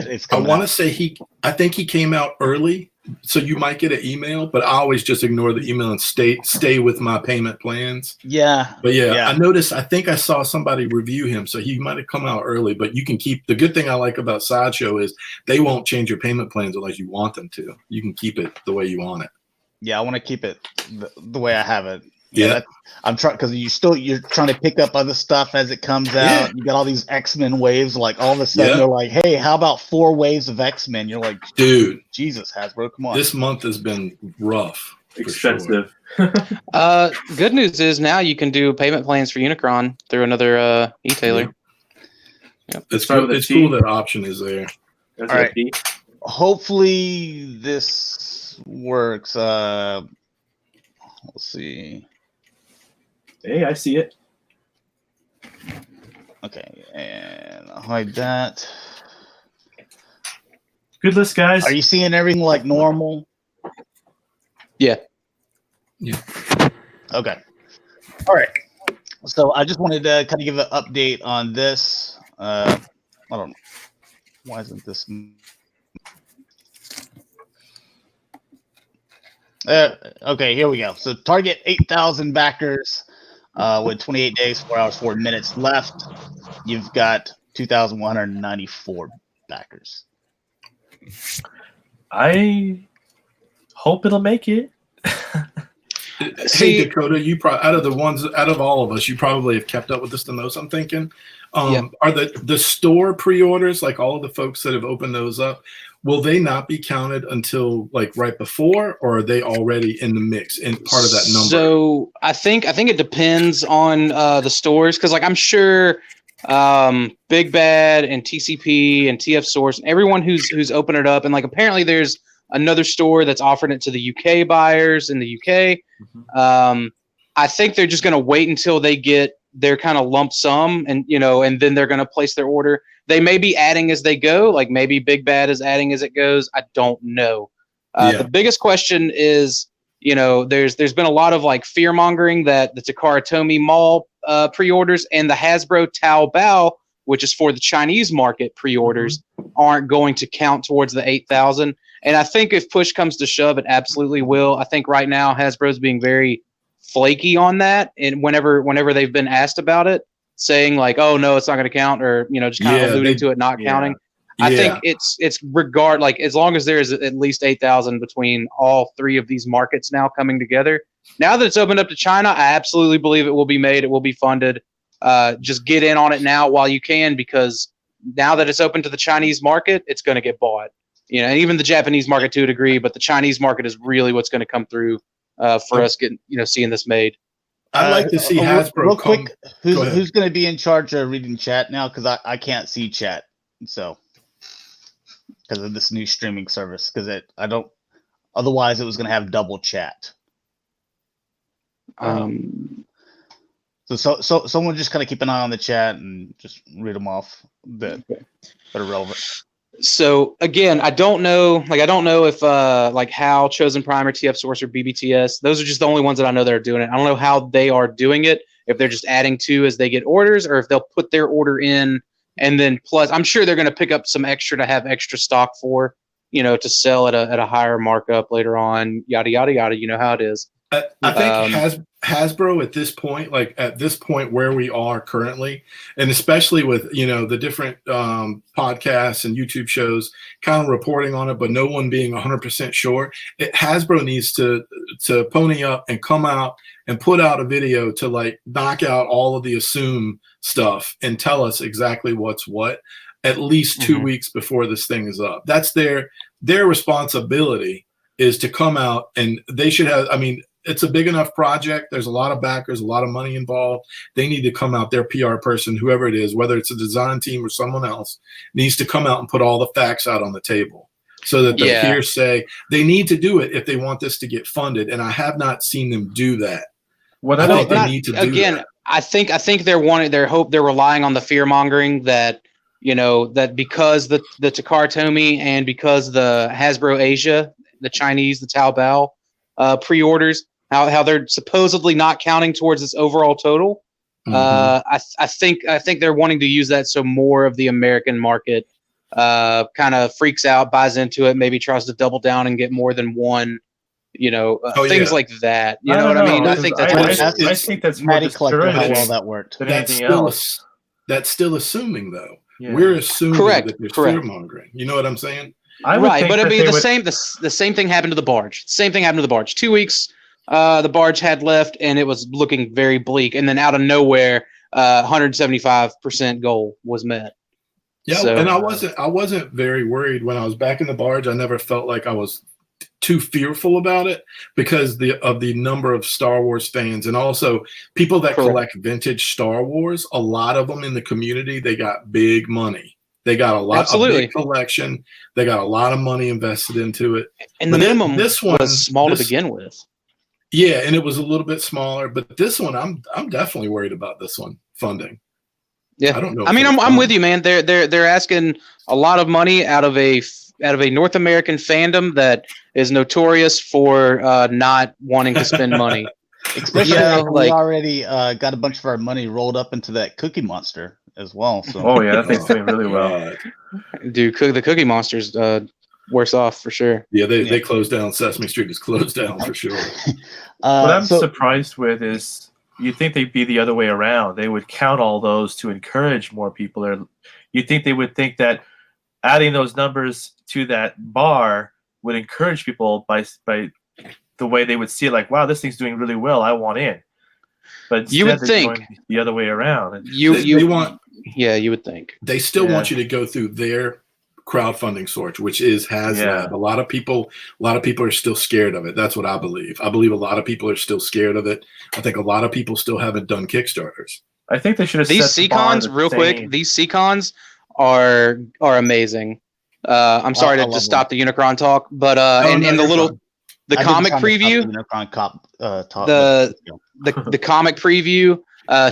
to say I think he came out early, so you might get an email. But I always just ignore the email and stay with my payment plans. Yeah, but I noticed. I think I saw somebody review him, so he might have come out early. But you can keep the good thing I like about Sideshow is they won't change your payment plans unless you want them to. You can keep it the way you want it. Yeah, I want to keep it the way I have it. Yeah, I'm trying because you're trying to pick up other stuff as it comes out. You got all these X-Men waves. Like all of a sudden, they're like, "Hey, how about 4 waves of X-Men?" You're like, "Dude, Jesus, Hasbro, come on!" This month has been rough, expensive. Sure. Good news is now you can do payment plans for Unicron through another e-tailer. Yep. It's cool. It's cool that option is there. All right. Hopefully this works. Let's see. Hey, I see it. Okay, and I'll hide that. Good list, guys. Are you seeing everything like normal? Yeah. Okay. All right. So I just wanted to kind of give an update on this. I don't know. Why isn't this? Okay, here we go. So target 8,000 backers with 28 days, 4 hours, 4 minutes left. You've got 2,194 backers. I hope it'll make it. Hey, Dakota, you probably out of all of us, you probably have kept up with this the most. I'm thinking, are the store pre-orders, like all of the folks that have opened those up, will they not be counted until like right before, or are they already in the mix and part of that number? So I think it depends on the stores, because like I'm sure Big Bad and TCP and TF Source, everyone who's opened it up, and like apparently there's another store that's offering it to the UK buyers in the UK. Mm-hmm. I think they're just going to wait until they get their kind of lump sum, and and then they're going to place their order. They may be adding as they go, like maybe Big Bad is adding as it goes. I don't know. The biggest question is, there's been a lot of like fear mongering that the Takara Tomy Mall pre-orders and the Hasbro Taobao, which is for the Chinese market pre-orders, aren't going to count towards the 8,000. And I think if push comes to shove, it absolutely will. I think right now Hasbro's being very flaky on that, and whenever they've been asked about it, saying like, "Oh no, it's not going to count," or just kind of alluding to it not counting. I think it's like as long as there's at least 8,000 between all 3 of these markets now coming together. Now that it's opened up to China, I absolutely believe it will be made. It will be funded. Just get in on it now while you can, because now that it's open to the Chinese market, it's going to get bought. And even the Japanese market to a degree, but the Chinese market is really what's going to come through for us getting, seeing this made. I'd like to see Hasbro. Real quick, who's going to be in charge of reading chat now? Because I can't see chat, so because of this new streaming service. Because I don't. Otherwise, it was going to have double chat. So someone just kind of keep an eye on the chat and just read them off that are relevant. So again, I don't know if like HAL, Chosen Prime, or TF Source, or BBTS. Those are just the only ones that I know that are doing it. I don't know how they are doing it. If they're just adding to as they get orders, or if they'll put their order in and then plus, I'm sure they're going to pick up some extra to have extra stock for, to sell at a higher markup later on. Yada yada yada. You know how it is. I think Hasbro at this point, where we are currently, and especially with the different podcasts and YouTube shows kind of reporting on it, but no one being 100% sure. Hasbro needs to pony up and come out and put out a video to like knock out all of the assume stuff and tell us exactly what's what at least 2 weeks before this thing is up. That's their responsibility, is to come out, and they should have. I mean, it's a big enough project. There's a lot of backers, a lot of money involved. They need to come out, their PR person, whoever it is, whether it's a design team or someone else, needs to come out and put all the facts out on the table so that the hearsay, they need to do it if they want this to get funded. And I have not seen them do that. What I think they need to do again, that. I think they're relying on the fear mongering that, that because the Takara Tomy and because the Hasbro Asia, the Chinese, the Taobao pre-orders, how they're supposedly not counting towards this overall total. I think they're wanting to use that so more of the American market kind of freaks out, buys into it, maybe tries to double down and get more than one. Things like that. You know what I mean? I think I think that's more collector how well that worked. Than anything else. That's still assuming, though. Yeah. We're assuming that there's Correct. fear mongering. You know what I'm saying? Right, but it'd be the same. The same thing happened to the barge. Same thing happened to the barge. 2 weeks, the barge had left, and it was looking very bleak. And then out of nowhere, 175% goal was met. Yeah, so, and I wasn't very worried when I was back in the barge. I never felt like I was too fearful about it because of the number of Star Wars fans, and also people that collect vintage Star Wars. A lot of them in the community, they got big money. They got a lot of big collection. They got a lot of money invested into it. And the minimum was small to begin with. Yeah, and it was a little bit smaller, but this one, I'm definitely worried about this one funding. Yeah, I don't know. I mean, I'm with you, man. They're asking a lot of money out of a North American fandom that is notorious for not wanting to spend money. Especially we already got a bunch of our money rolled up into that Cookie Monster as well. So. Oh yeah, that thing's doing really well. Dude, the Cookie Monster's worse off for sure. Yeah, they closed down. Sesame Street is closed down for sure. What I'm surprised with is you'd think they'd be the other way around. They would count all those to encourage more people. Or you'd think they would think that adding those numbers to that bar would encourage people by the way they would see it, like, wow, this thing's doing really well, I want in. But you would think the other way around. You would think they still want you to go through their crowdfunding source, which is HasLab. Yeah. A lot of people are still scared of it. That's what I believe. I believe a lot of people are still scared of it. I think a lot of people still haven't done Kickstarters. I think they should have these Seacons real quick. These Seacons are amazing. I'm sorry to stop the Unicron talk, but the comic preview, the comic preview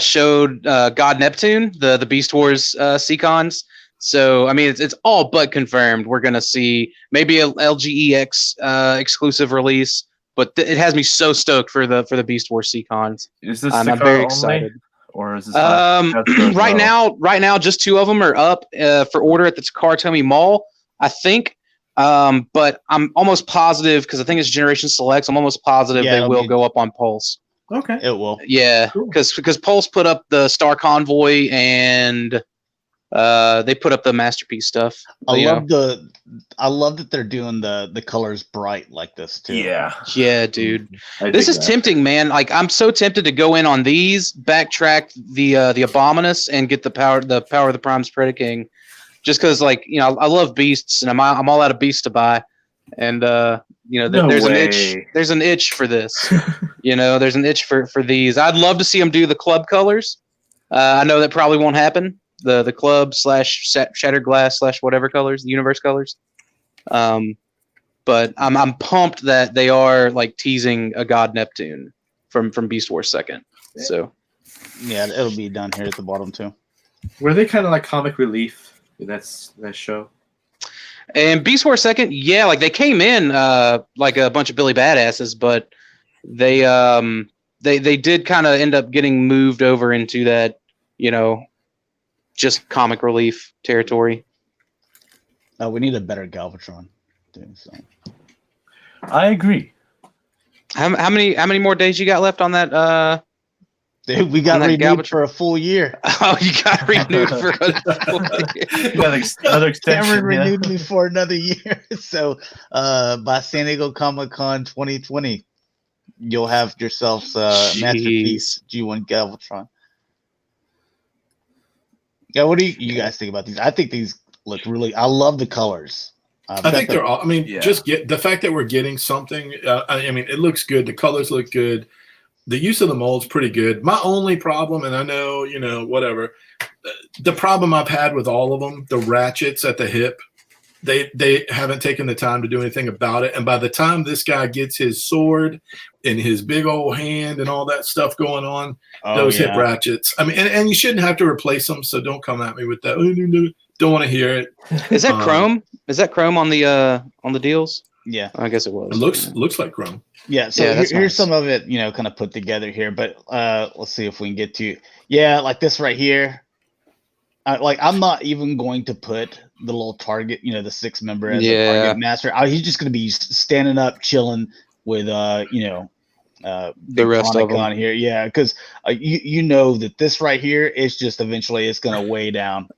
showed God Neptune, the Beast Wars Seacons. So I mean, it's all but confirmed. We're gonna see maybe a LGEX exclusive release, but it has me so stoked for the Beast Wars Seacons. Is this I'm very excited. Or is this right now just 2 of them are up for order at the Takara Tomy Mall, I think. But I'm almost positive, because I think it's Generation Selects, I'm almost positive they will go up on Pulse. Okay. It will. Yeah, because Pulse put up the Star Convoy and they put up the Masterpiece stuff. I love that they're doing the colors bright like this too. Yeah, dude. This is tempting, man. Like, I'm so tempted to go in on these, backtrack the Abominus, and get the power of the Prime's Predaking. Just because, like, I love beasts, and I'm all out of beasts to buy, and there's an itch for this. There's an itch for these. I'd love to see them do the club colors. I know that probably won't happen. The club / shattered glass / whatever colors, the universe colors. But I'm pumped that they are like teasing a God Neptune from Beast Wars 2nd. So yeah, it'll be down here at the bottom too. Were they kind of like comic relief in that show? And Beast Wars second, yeah, like they came in like a bunch of Billy Badasses, but they did kind of end up getting moved over into that, just comic relief territory. We need a better Galvatron. So. I agree. How many more days you got left on that? Dude, we got renewed for a full year. Oh, you got renewed for a full year. Another extension. Cameron renewed me for another year. So by San Diego Comic-Con 2020, you'll have yourselves Masterpiece G1 Galvatron. Yeah, what do you guys think about these? I think these look really. I love the colors. I think they're all. I mean, just get the fact that we're getting something. I mean, it looks good. The colors look good. The use of the mold's pretty good. My only problem, and I know, whatever. The problem I've had with all of them, the ratchets at the hip, they haven't taken the time to do anything about it. And by the time this guy gets his sword and his big old hand and all that stuff going on, those hip ratchets. I mean, and you shouldn't have to replace them. So don't come at me with that. Don't want to hear it. Is that chrome? Is that chrome on the deals? Yeah, I guess it was. It looks like chrome. Yeah, so here's nice. Some of it, kind of put together here. But let's see if we can get to like this right here. I'm not even going to put the little target, the 6-member as a target master. He's just going to be standing up, chilling with the rest of them on here. Yeah, because you know that this right here is just eventually it's going to weigh down.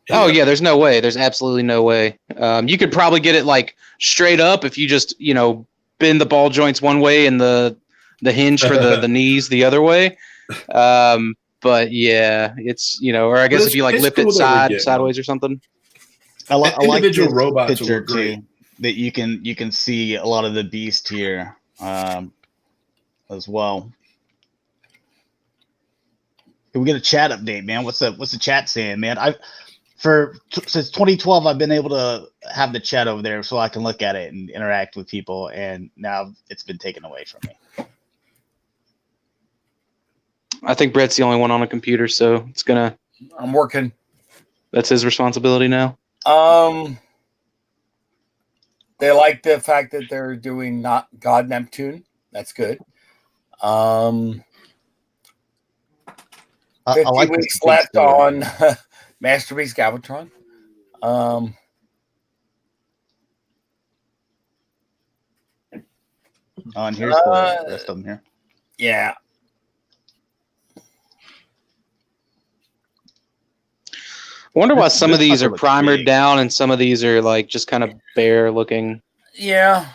Oh yeah, there's no way. There's absolutely no way. You could probably get it like straight up if you just bend the ball joints one way and the hinge for the knees the other way. But yeah, it's or I guess if you like lift it sideways or something. I like individual robots picture too, that you can see a lot of the beast here as well. Can we get a chat update, man? What's the chat saying, man? Since 2012, I've been able to have the chat over there so I can look at it and interact with people, and now it's been taken away from me. I think Brett's the only one on a computer, so it's gonna. I'm working. That's his responsibility now. They like the fact that they're doing not God Neptune. That's good. 50 like weeks left on Masterpiece Galvatron. And here's the rest of them here. Yeah. I wonder why some of these are primered down and some of these are like just kind of bare looking. Yeah.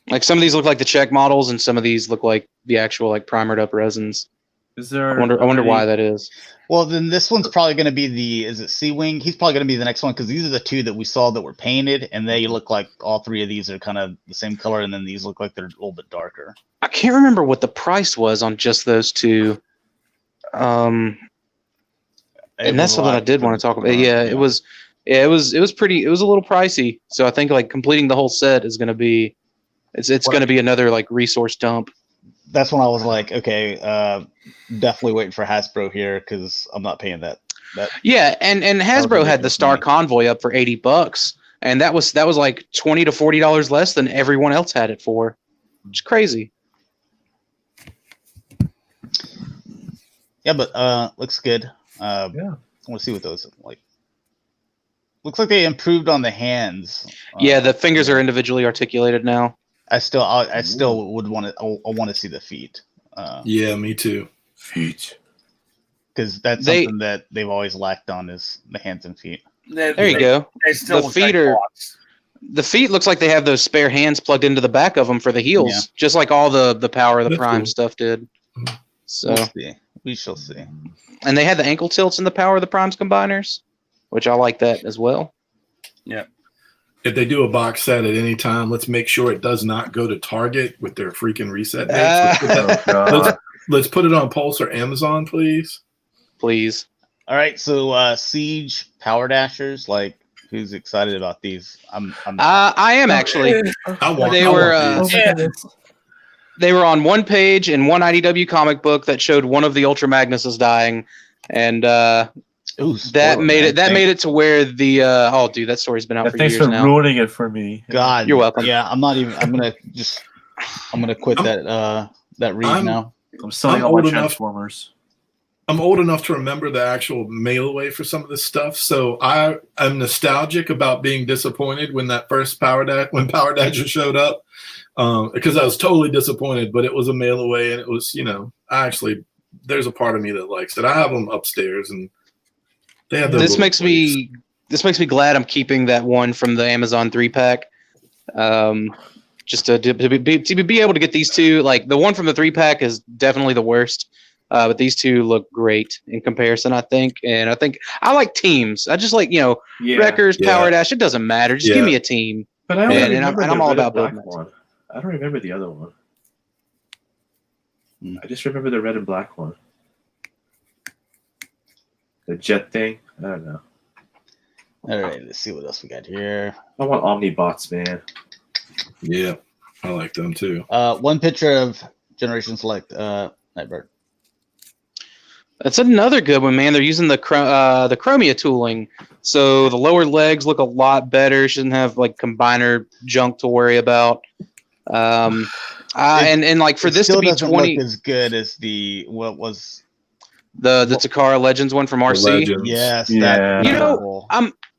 Like some of these look like the check models and some of these look like the actual like primered up resins. I wonder why that is. Well, then this one's probably going to be is it C-Wing? He's probably going to be the next one because these are the two that we saw that were painted, and they look like all three of these are kind of the same color, and then these look like they're a little bit darker. I can't remember what the price was on just those two. And that's something I did want to talk about. It was pretty. It was a little pricey, so I think like completing the whole set is going to be, it's going to be another like resource dump. That's when I was like, okay, definitely waiting for Hasbro here because I'm not paying that. Yeah, and Hasbro had the Star Convoy up for $80, and that was like $20 to $40 less than everyone else had it for. It's crazy. Yeah, but looks good. I want to see what those look like. Looks like they improved on the hands. Yeah, the fingers are individually articulated now. I still would want to. I want to see the feet. Yeah, me too. Feet, because that's something that they've always lacked on is the hands and feet. There you go. The feet are. The feet looks like they have those spare hands plugged into the back of them for the heels, just like all the Power of the Prime stuff did. So we shall see. And they had the ankle tilts in the Power of the Prime's combiners, which I like that as well. Yeah. If they do a box set at any time, let's make sure it does not go to Target with their freaking reset dates. Let's put it on Pulse or Amazon, please. Please. All right, so Siege Power Dashers, like who's excited about these? I am actually. They were on one page in one IDW comic book that showed one of the Ultra Magnuses dying, and Ooh, That spoiler, made man. it. That made it to where the oh, dude, that story's been out for Thanks years for now. ruining it for me. God, You're welcome. Yeah, I'm not even. I'm gonna quit that read I'm- now. I'm selling I'm all my old enough- Transformers. I'm old enough to remember the actual mail away for some of this stuff, so I'm nostalgic about being disappointed when that first Power Dasher showed up, because I was totally disappointed. But it was a mail away, and it was, there's a part of me that likes it. I have them upstairs, and they have. This makes me glad I'm keeping that one from the Amazon 3-pack. Just to be able to get these two. Like the one from the 3-pack is definitely the worst. But these two look great in comparison, I think. And I think I like teams. I just like, Wreckers, Power Dash. It doesn't matter. Just give me a team. But I only And remember I'm the all red about and black building one. I don't remember the other one. Hmm. I just remember the red and black one. The jet thing. I don't know. All right, let's see what else we got here. I want Omnibots, man. Yeah, I like them too. One picture of Generation Select Nightbird. That's another good one, man. They're using the Chromia tooling, so the lower legs look a lot better. Shouldn't have like combiner junk to worry about. And like for this to be 20, look as good as the Takara Legends one from RC. Legends. Yes, Yeah.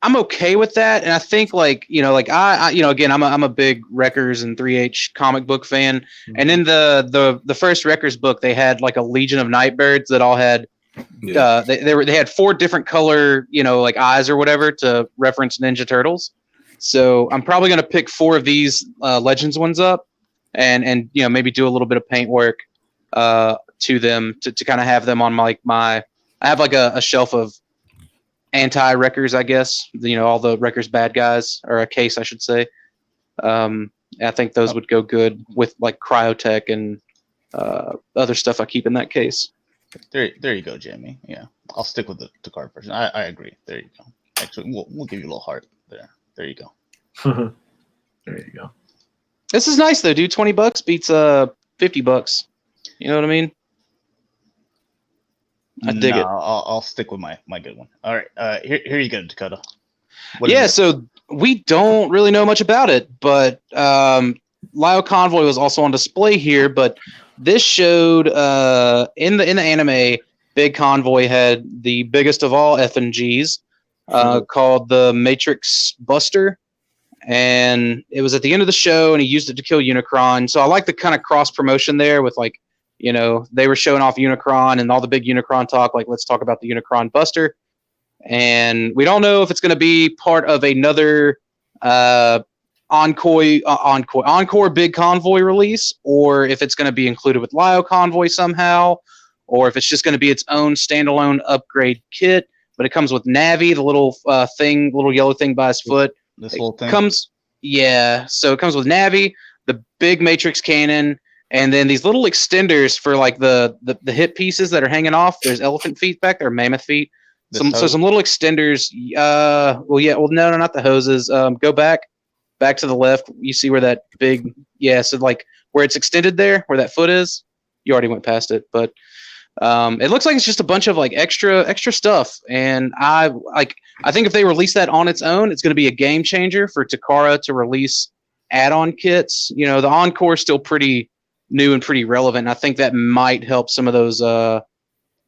I'm okay with that, and I think I again I'm a big Wreckers and 3H comic book fan, and in the first Wreckers book they had like a Legion of Nightbirds that all had they had 4 different color like eyes or whatever to reference Ninja Turtles. So I'm probably gonna pick 4 of these Legends ones up, and maybe do a little bit of paint work to them to kind of have them on my I have like a shelf of anti-Wreckers, I guess, all the Wreckers bad guys, or a case I should say. I think those would go good with like Cryotech and other stuff I keep in that case. There you go, Jamie. Yeah, I'll stick with the Takara version. I agree. There you go. Actually, we'll give you a little heart there. There you go. There you go. This is nice though, dude. $20 beats $50. You know what I mean? I dig it. I'll stick with my good one. All right, here you go, Dakota. So we don't really know much about it, but Lio Convoy was also on display here. But this showed in the anime, Big Convoy had the biggest of all FNGs called the Matrix Buster, and it was at the end of the show, and he used it to kill Unicron. So I like the kind of cross promotion there with like. They were showing off Unicron and all the big Unicron talk, like let's talk about the Unicron Buster. And we don't know if it's going to be part of another Encore Big Convoy release, or if it's going to be included with Lio Convoy somehow, or if it's just going to be its own standalone upgrade kit. But it comes with Navi, the little little yellow thing by his foot. This whole thing? So it comes with Navi, the big Matrix cannon, and then these little extenders for like the hip pieces that are hanging off. There's elephant feet back there, mammoth feet. Some little extenders. No, not the hoses. Go back to the left. You see where that big, so like where it's extended there, where that foot is. You already went past it, but it looks like it's just a bunch of like extra stuff. And I think if they release that on its own, it's going to be a game changer for Takara to release add-on kits. The Encore is still pretty new and pretty relevant. I think that might help some of those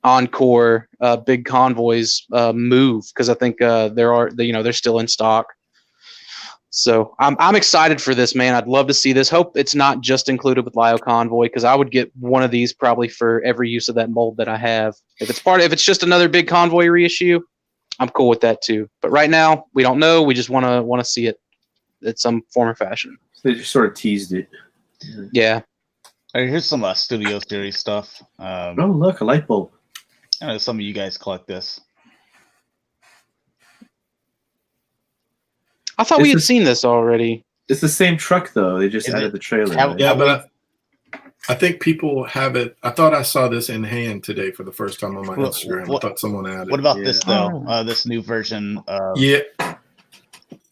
Encore big convoys move, because I think they're still in stock. So I'm excited for this, man. I'd love to see this. Hope it's not just included with Lio Convoy, because I would get one of these probably for every use of that mold that I have. If it's just another big convoy reissue, I'm cool with that too. But right now we don't know. We just want to see it in some form or fashion. So they just sort of teased it. Yeah. All right, here's some Studio Series stuff. Oh, look, a light bulb. I know some of you guys collect this. I thought we had seen this already. It's the same truck, though. They just added the trailer. Right? Yeah, but I think people have it. I thought I saw this in hand today for the first time on my Instagram. I thought someone had it. What about this, though? This new version?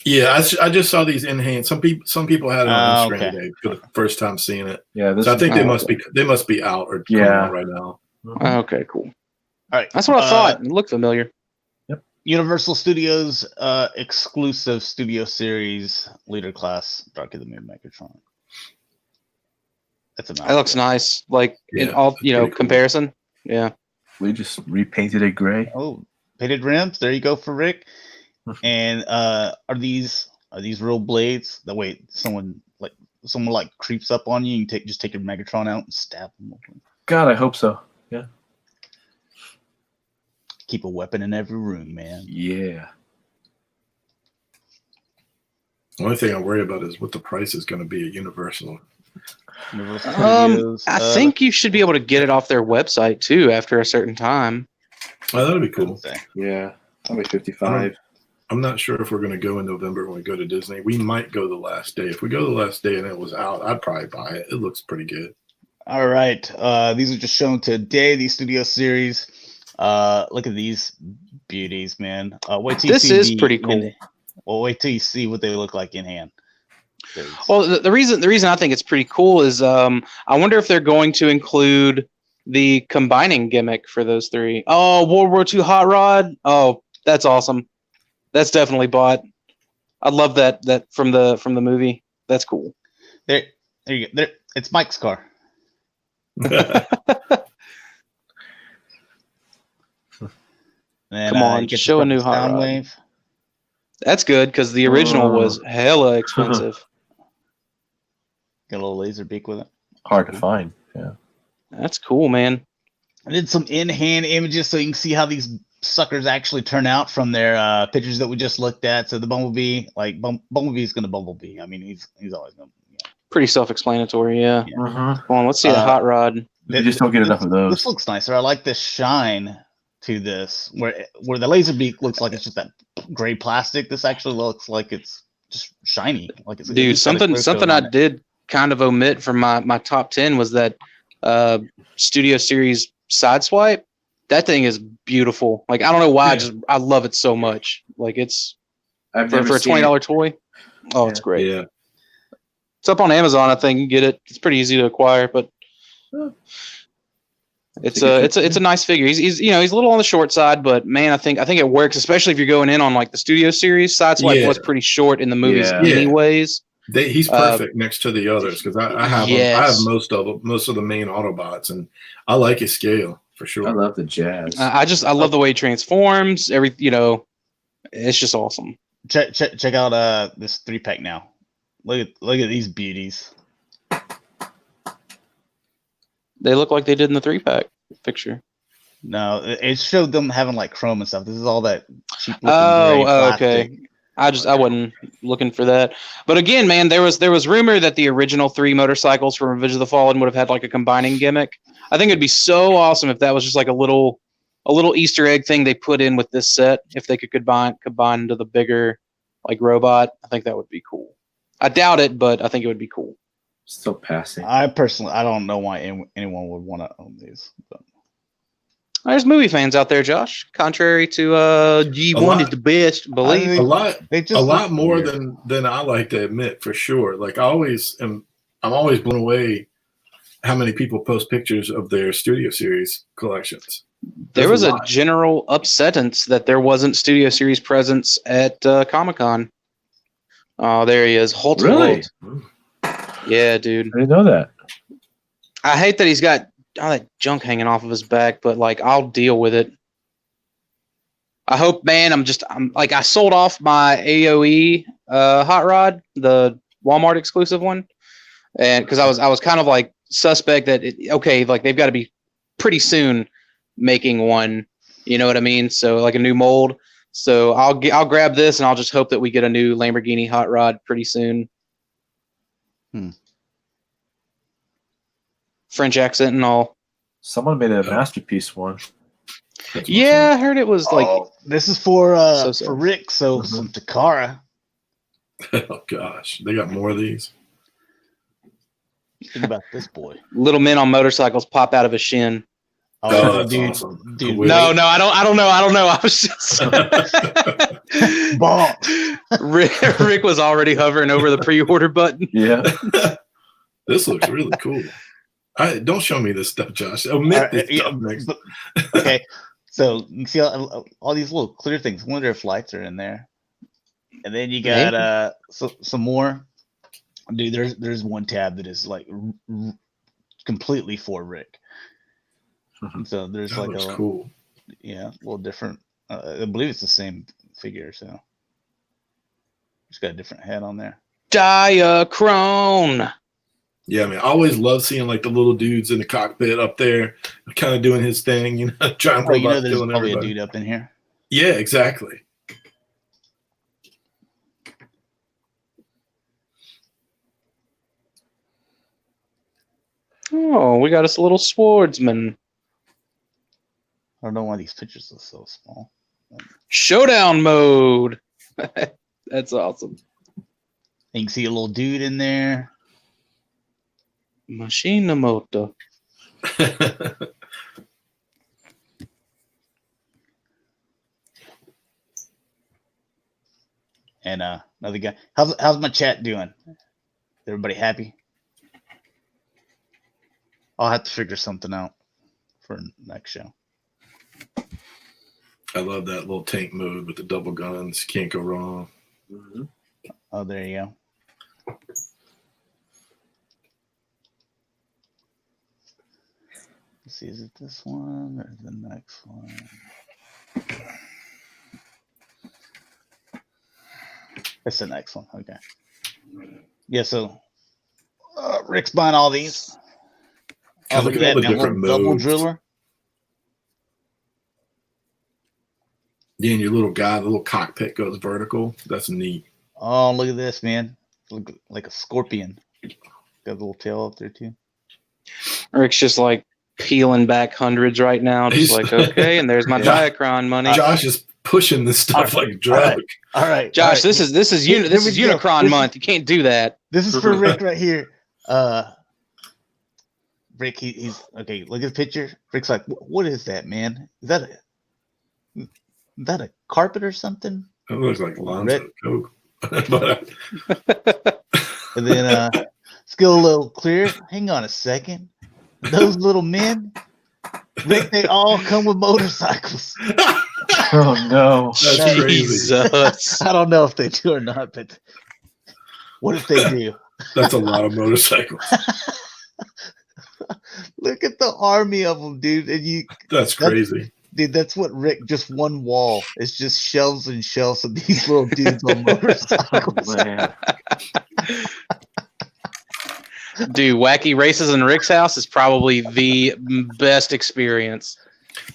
Yeah, I just saw these in hand. Some people had it on Instagram today for the first time seeing it. Yeah, so I think they must be out or coming out right now. Okay, cool. All right, that's what I thought. It looked familiar. Universal Studios exclusive Studio Series Leader Class Dark of the Moon Megatron. That's a nice. That looks nice. Like in all that's pretty cool. comparison. Yeah. We just repainted it gray. Oh, painted rims. There you go for Rick. And are these real blades? That way, someone creeps up on you, and just take your Megatron out and stab them. God, I hope so. Yeah. Keep a weapon in every room, man. Yeah. The only thing I worry about is what the price is going to be at Universal. Universal Studios, I think you should be able to get it off their website too after a certain time. Oh, that'd be cool. Yeah. Probably 55. I'm not sure if we're going to go in November when we go to Disney. We might go the last day. If we go the last day and it was out, I'd probably buy it. It looks pretty good. All right. These are just shown today, these Studio Series. Look at these beauties, man. Wait till you This see is pretty cool. Well, wait till you see what they look like in hand. Well, the reason I think it's pretty cool is I wonder if they're going to include the combining gimmick for those three. Oh, World War II Hot Rod. Oh, that's awesome. That's definitely bought. I love that from the movie. That's cool. There you go. There, it's Mike's car. And, Come on, you get show to a new Hot Rod. Soundwave. That's good because the original was hella expensive. Got a little laser beak with it. Hard to find. Yeah. That's cool, man. I did some in-hand images so you can see how these suckers actually turn out from their pictures that we just looked at. So the Bumblebee, like Bumblebee's gonna Bumblebee. I mean, he's always gonna. Yeah. Pretty self-explanatory, yeah. Uh-huh. Come on, let's see the Hot Rod. You just don't get enough of those. This looks nicer. I like the shine to this, where the laser beak looks like it's just that gray plastic. This actually looks like it's just shiny. Like it's Dude, something I did kind of omit from my top 10 was that Studio Series Sideswipe. That thing is beautiful. Like I don't know why, I love it so much. Like it's for a $20 toy. Oh, it's great. Yeah. It's up on Amazon, I think. You can get it. It's pretty easy to acquire, but it's a nice figure. He's a little on the short side, but man, I think it works, especially if you're going in on like the Studio Series. Sideswipe was pretty short in the movies, anyways. He's perfect next to the others because I have yes. I have most of the main Autobots, and I like his scale for sure. I love the jazz. I love the way he transforms. It's just awesome. Check out this 3-pack now. Look at these beauties. They look like they did in the 3-pack picture. No, it showed them having like chrome and stuff. This is all that cheap looking gray plastic. Okay. I wasn't looking for that. But again, man, there was rumor that the original 3 motorcycles from Revenge of the Fallen would have had like a combining gimmick. I think it'd be so awesome if that was just like a little Easter egg thing they put in with this set. If they could combine into the bigger like robot, I think that would be cool. I doubt it, but I think it would be cool. Still passing. I don't know why anyone would want to own these. But. There's movie fans out there, Josh. Contrary to G1 is the best, believe. A lot more than I like to admit, for sure. Like I'm always blown away how many people post pictures of their Studio Series collections. There was a general upsetance that there wasn't Studio Series presence at Comic-Con. Oh, there he is. Holt. Really? Yeah, dude. I didn't know that. I hate that he's got all that junk hanging off of his back, but like I'll deal with it. I hope, man. I sold off my AOE hot rod, the Walmart exclusive one, and because I was kind of like suspect that like they've got to be pretty soon making one. You know what I mean? So like a new mold. So I'll grab this and I'll just hope that we get a new Lamborghini hot rod pretty soon. French accent and all. Someone made a masterpiece one. Yeah, I heard it was like. This is for Rick. So some Takara. Oh gosh, they got more of these. Think about this boy. Little men on motorcycles pop out of a shin. Oh, that's awesome. Dude, no, I don't know. I was just. Rick was already hovering over the pre-order button. Yeah. This looks really cool. Don't show me this stuff, Josh. Omit this stuff next. Okay, So you can see all these little clear things. I wonder if lights are in there. And then you got some more. Dude, there's one tab that is like completely for Rick. So there's That looks cool. Yeah, a little different. I believe it's the same figure, so just got a different head on there. Diachrone. Yeah, I mean, I always love seeing like the little dudes in the cockpit up there, kind of doing his thing, you know, giant robot There's killing probably everybody. a dude up in here. Yeah, exactly. Oh, we got us a little swordsman. I don't know why these pictures are so small. Showdown mode. That's awesome. You can see a little dude in there. Machinamoto. And another guy. How's my chat doing? Everybody happy? I'll have to figure something out for next show. I love that little tank mode with the double guns. Can't go wrong. Mhm. Oh, there you go. Let's see, is it this one or the next one? It's the next one. Okay. Yeah, so Rick's buying all these. Oh, Look at all the different double modes. driller. Yeah, and your little guy, the little cockpit goes vertical. That's neat. Oh, look at this, man. Look like a scorpion. Got a little tail up there too. Rick's just like peeling back hundreds right now. Just like, okay, and there's my Yeah. Diachrone money. Josh is pushing this stuff like a drug. All right, Josh, all right. this is Here we go. Unicron month. You can't do that. This is for Rick right here. Rick, he's okay. Look at the picture. Rick's like, what is that, man? Is that a carpet or something? It looks like Lonzo Coke. But And then skill a little clear. Hang on a second. Those little men, Rick, they all come with motorcycles. Oh no. That's crazy. Jesus. I don't know if they do or not, but what if they do? That's a lot of motorcycles. Look at the army of them, dude. And That's crazy. dude, that's what Rick, just one wall. It's just shelves and shelves of these little dudes on motorcycles. Oh, man. Dude, wacky races in Rick's house is probably the best experience.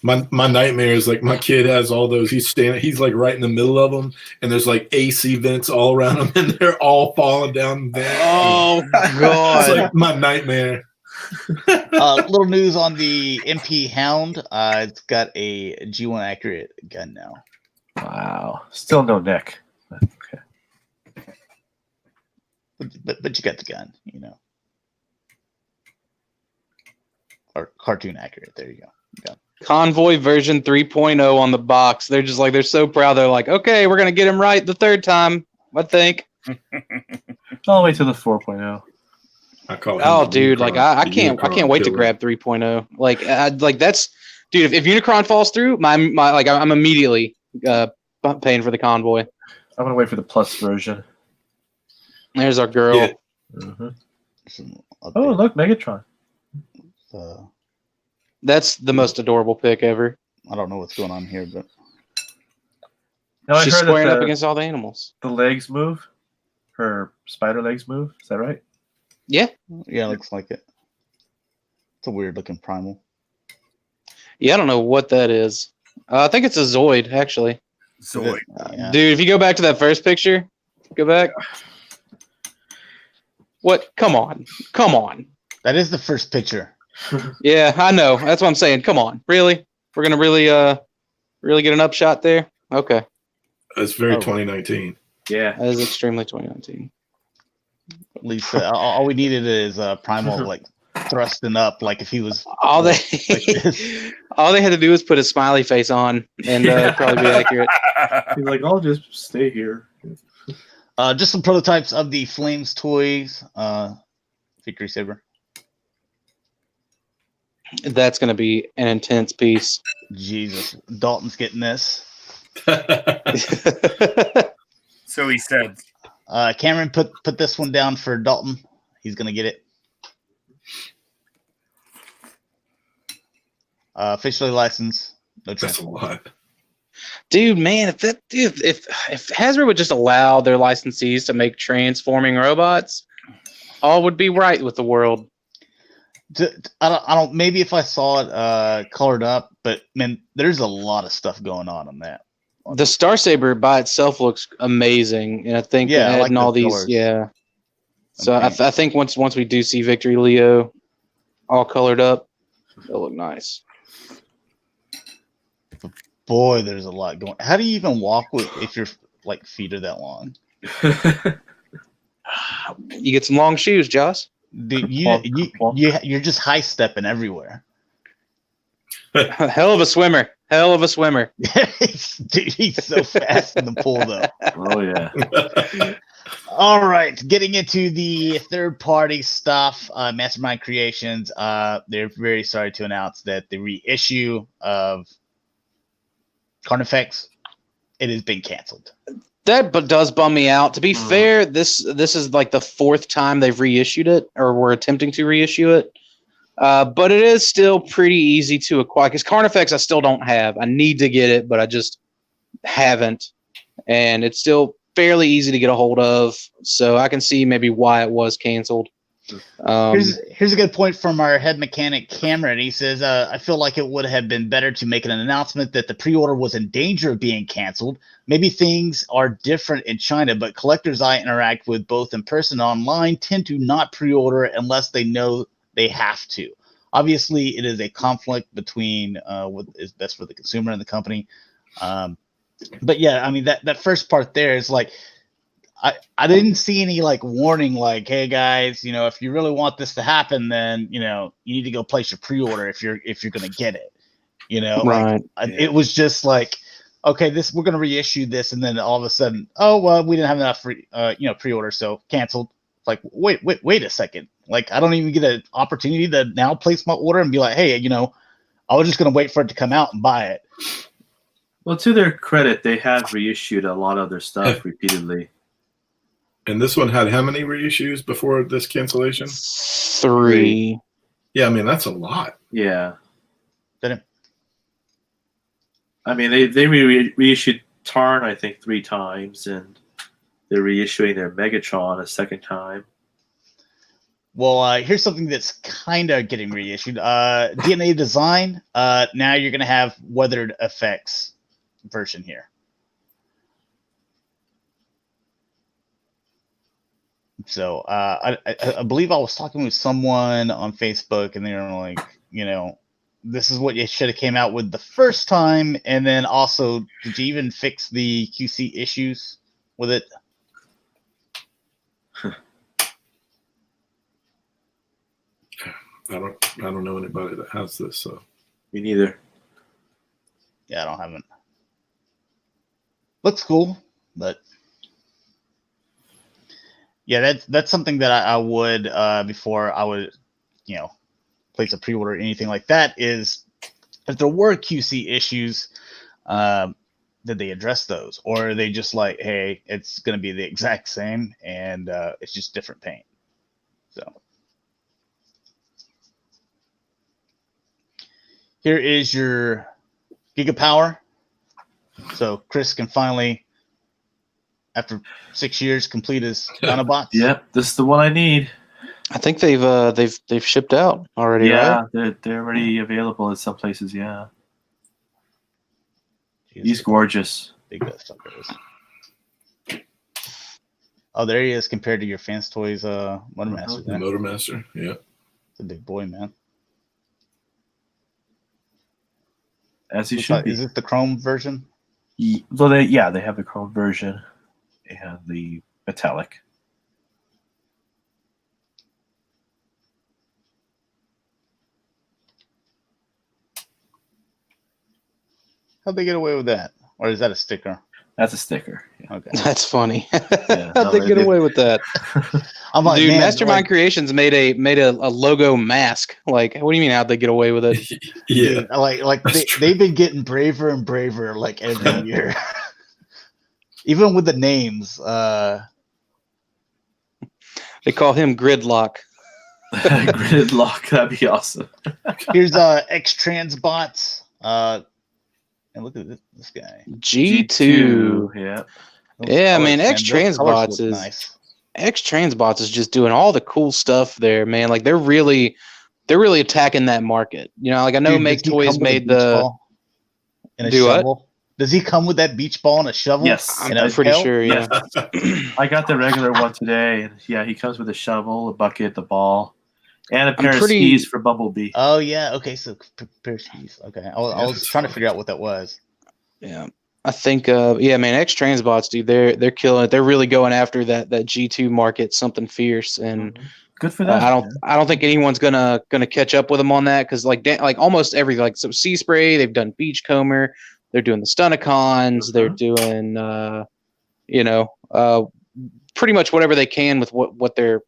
My nightmare is like my kid has all those. He's like right in the middle of them, and there's like AC vents all around him, and they're all falling down. Oh, It's God. like my nightmare. Little news on the MP Hound. It's got a G1 accurate gun now. Wow. Still no neck. Okay. But you got the gun, you know. Or cartoon accurate. There you go. Convoy version 3.0 on the box. They're just like, they're so proud. They're like, okay, we're going to get him right the third time, I think. All the way to the 4.0. I call him Oh, the dude, Unicron- like I the can't Unicron wait to killer. grab 3.0. Like that's, dude. If Unicron falls through, I'm immediately paying for the convoy. I'm gonna wait for the plus version. There's our girl. Yeah. Mhm. Some Oh, updates. look, Megatron. That's the most adorable pick ever. I don't know what's going on here, but No, I She's heard squaring that up against all the animals. the legs move. Her spider legs move. Is that right? Yeah, yeah, looks like it. It's a weird looking primal. yeah. I don't know what that is. I think it's a Zoid, actually. Zoid. Yeah. Dude, if you go back to that first picture, go back. What? Come on. That is the first picture. Yeah, I know. That's what I'm saying. Come on. Really? We're gonna really get an upshot there? Okay. It's very Oh. 2019. Yeah. That is extremely 2019. At least all we needed is primal like thrusting up, like if he was All they like this. all they had to do was put a smiley face on and it'd probably be accurate. He's like, I'll just stay here. Just some prototypes of the Flames Toys Victory Saber. That's going to be an intense piece. Jesus, Dalton's getting this. So he said. Cameron, put this one down for Dalton. He's gonna get it. Officially licensed. No That's a transfer. lot. Dude, man, if Hasbro would just allow their licensees to make transforming robots, all would be right with the world. I don't. Maybe if I saw it colored up, but man, there's a lot of stuff going on that. The Star Saber by itself looks amazing, and I think Yeah, I adding like the all these, colors. yeah. So Okay. I think once we do see Victory Leo all colored up, it'll look nice. Boy, there's a lot going. How do you even walk if your like feet are that long? You get some long shoes, Josh. Dude, you're just high stepping everywhere. Hell of a swimmer. Hell of a swimmer. Dude, he's so fast in the pool, though. Oh yeah. All right, getting into the third-party stuff, Mastermind Creations. They're very sorry to announce that the reissue of Carnifex, it has been canceled. That does bum me out. To be fair, this is like the fourth time they've reissued it, or were attempting to reissue it. But it is still pretty easy to acquire, because Carnifex I still don't have. I need to get it, but I just haven't. And it's still fairly easy to get a hold of, so I can see maybe why it was canceled. Here's a good point from our head mechanic Cameron. He says, I feel like it would have been better to make an announcement that the pre-order was in danger of being canceled. Maybe things are different in China, but collectors I interact with both in person and online tend to not pre-order unless they know they have to. Obviously, it is a conflict between what is best for the consumer and the company. But yeah, I mean, that first part there is like, I didn't see any like warning, like, hey guys, if you really want this to happen, then you need to go place your pre-order if you're gonna get it. Right. It was just like, okay, we're gonna reissue this, and then all of a sudden, oh well, we didn't have enough pre-order, so canceled. Like, wait a second. Like, I don't even get an opportunity to now place my order and be like, hey, I was just gonna wait for it to come out and buy it. Well, to their credit, they have reissued a lot of their stuff repeatedly. And this one had how many reissues before this cancellation? 3. Yeah, I mean, that's a lot. Yeah. Didn't. I mean, they reissued Tarn, I think, 3 times, and they're reissuing their Megatron a second time. Well, here's something that's kind of getting reissued. DNA Design. Now you're going to have Weathered Effects version here. So I believe I was talking with someone on Facebook, and they were like, this is what you should have came out with the first time, and then also, did you even fix the QC issues with it? I don't know anybody that has this, so Me neither. Yeah, I haven't. Looks cool, but yeah, that's something that I would before I would place a pre-order or anything like that, is if there were QC issues, did they address those, or are they just like, hey, it's going to be the exact same and it's just different paint? So here is your Gigapower. So Chris can finally, after 6 years, complete his Autobots. Yep, this is the one I need. I think they've shipped out already, Yeah, right? they're already available in some places. Yeah, Jeez, he's gorgeous. big that sucker is. Oh, there he is compared to your Fans Toys Motormaster. the Motormaster, yeah. It's a big boy, man. As he should be. Is it the Chrome version? Well, they have the Chrome version and the metallic. How'd they get away with that? Or is that a sticker? That's a sticker. Yeah. Okay. That's funny. Yeah, How'd no, they they get did. away with that? I'm like, Dude, man, Mastermind like, Creations made a logo mask. Like, what do you mean? How'd they get away with it? Yeah. dude, like That's true. they've been getting braver and braver like every year. Even with the names. They call him Gridlock. Gridlock, that'd be awesome. Here's X-Transbots. And look at this guy. G2. Yeah. Those Yeah, colors, man, Those X-Transbots colors look is nice. X-Transbots is just doing all the cool stuff there, man. Like they're really attacking that market. You know, like I know Dude, Make does he Toys come with a made beach the ball and a Do what? shovel? Does he come with that beach ball and a shovel? Yes. And I'm a pretty pail? sure, yeah. I got the regular one today, and yeah, he comes with a shovel, a bucket, the ball, and a pair of skis for Bumblebee. Oh yeah. Okay. So pair of skis. Okay. I was trying to figure out what that was. Yeah. I think yeah, man, X-Transbots, dude, they're killing it. They're really going after that G2 market, something fierce, and Good for them. I don't think anyone's gonna catch up with them on that because like almost everything, like so Sea Spray, they've done Beachcomber, they're doing the Stunicons, they're doing pretty much whatever they can with what they're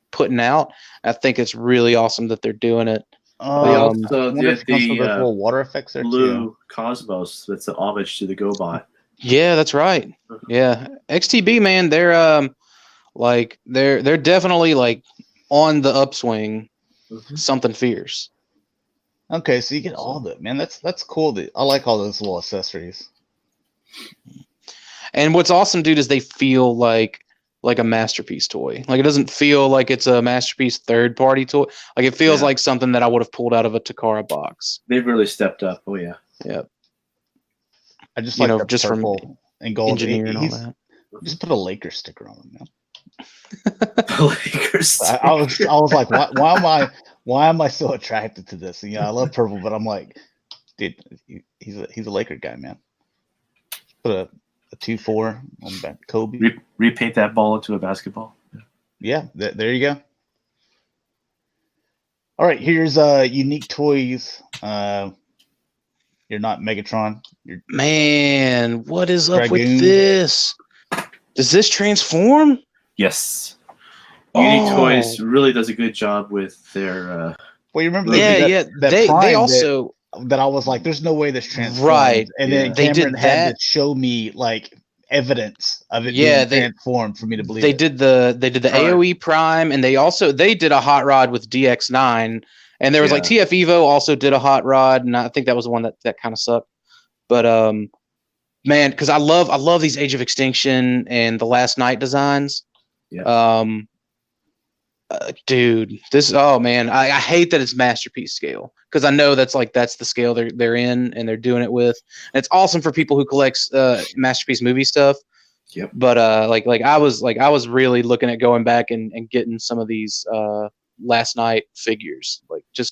putting out. I think it's really awesome that they're doing it. They I also wonder if did it comes with those the little water effects there Blue too. Cosmos. That's an homage to the GoBot. Yeah, that's right. Yeah, XTB, man, they're they're definitely like on the upswing. Something fierce. Okay, so you get all of it, man. That's cool. I like all those little accessories. And what's awesome, dude, is they feel like a masterpiece toy. Like it doesn't feel like it's a masterpiece third party toy. Like it feels like something that I would have pulled out of a Takara box. They've really stepped up. Oh yeah. Yeah. I just like the just purple from and gold. engineer and all that. Just put a Lakers sticker on him, man. Lakers. I was like, why am I so attracted to this? And, I love purple, but I'm like, dude, he's a Laker guy, man. Put a 2-4 on back Kobe. Repaint that ball into a basketball. Yeah, there you go. All right, here's unique toys. You're not Megatron. Man, what is up Dragoon. with this? Does this transform? Yes. Unique Toys really does a good job with their. Well, you remember they also that I was like, there's no way this transforms. Right. And then They Cameron did had that. to show me like evidence of it being transformed for me to believe they it. did the AOE Prime, and they did a hot rod with DX9, and there was like TF Evo also did a hot rod, and I think that was the one that kind of sucked. But man, because I love these Age of Extinction and the Last Night designs. Yeah. Dude, I hate that it's masterpiece scale because I know that's the scale they're in and they're doing it with. And it's awesome for people who collects masterpiece movie stuff. Yep. But I was really looking at going back and getting some of these Last Night figures.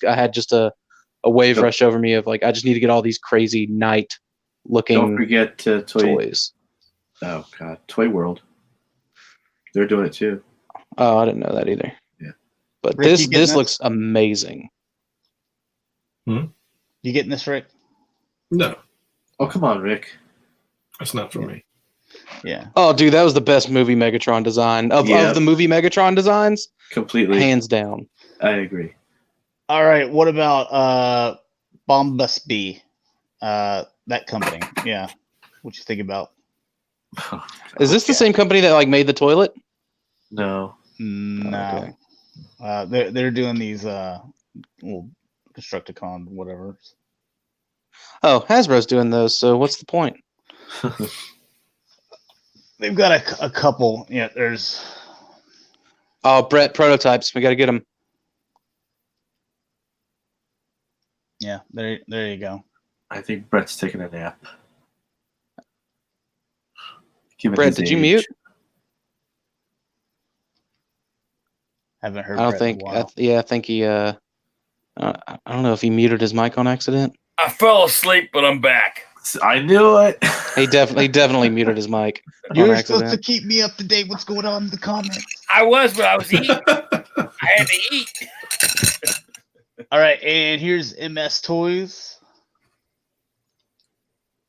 I had a wave rush over me of like I just need to get all these crazy night looking. Don't forget Toys. Oh god, Toy World. They're doing it too. Oh, I didn't know that either. Yeah. But Rick, this looks amazing. You getting this, Rick? No, Oh come on, Rick. that's not for me. Yeah. Oh, dude, that was the best movie Megatron design of the movie Megatron designs. Completely. Hands down. I agree. All right. What about Bombus that company? Yeah. What you think about? Is this the same company that made the toilet? No. No. Okay. They're doing these little Constructicon whatever. Oh, Hasbro's doing those. So what's the point? They've got a couple. Yeah. There's. Oh, Brett prototypes. We got to get them. Yeah. There you go. I think Brett's taking a nap. Brett, did you mute? Haven't heard. I don't Brett think. in a while. I think he. I don't know if he muted his mic on accident. I fell asleep, but I'm back. I knew it. He definitely muted his mic. You're on supposed accident. to keep me up to date. What's going on in the comments? I was, but I was eating. I had to eat. All right, and here's MS Toys.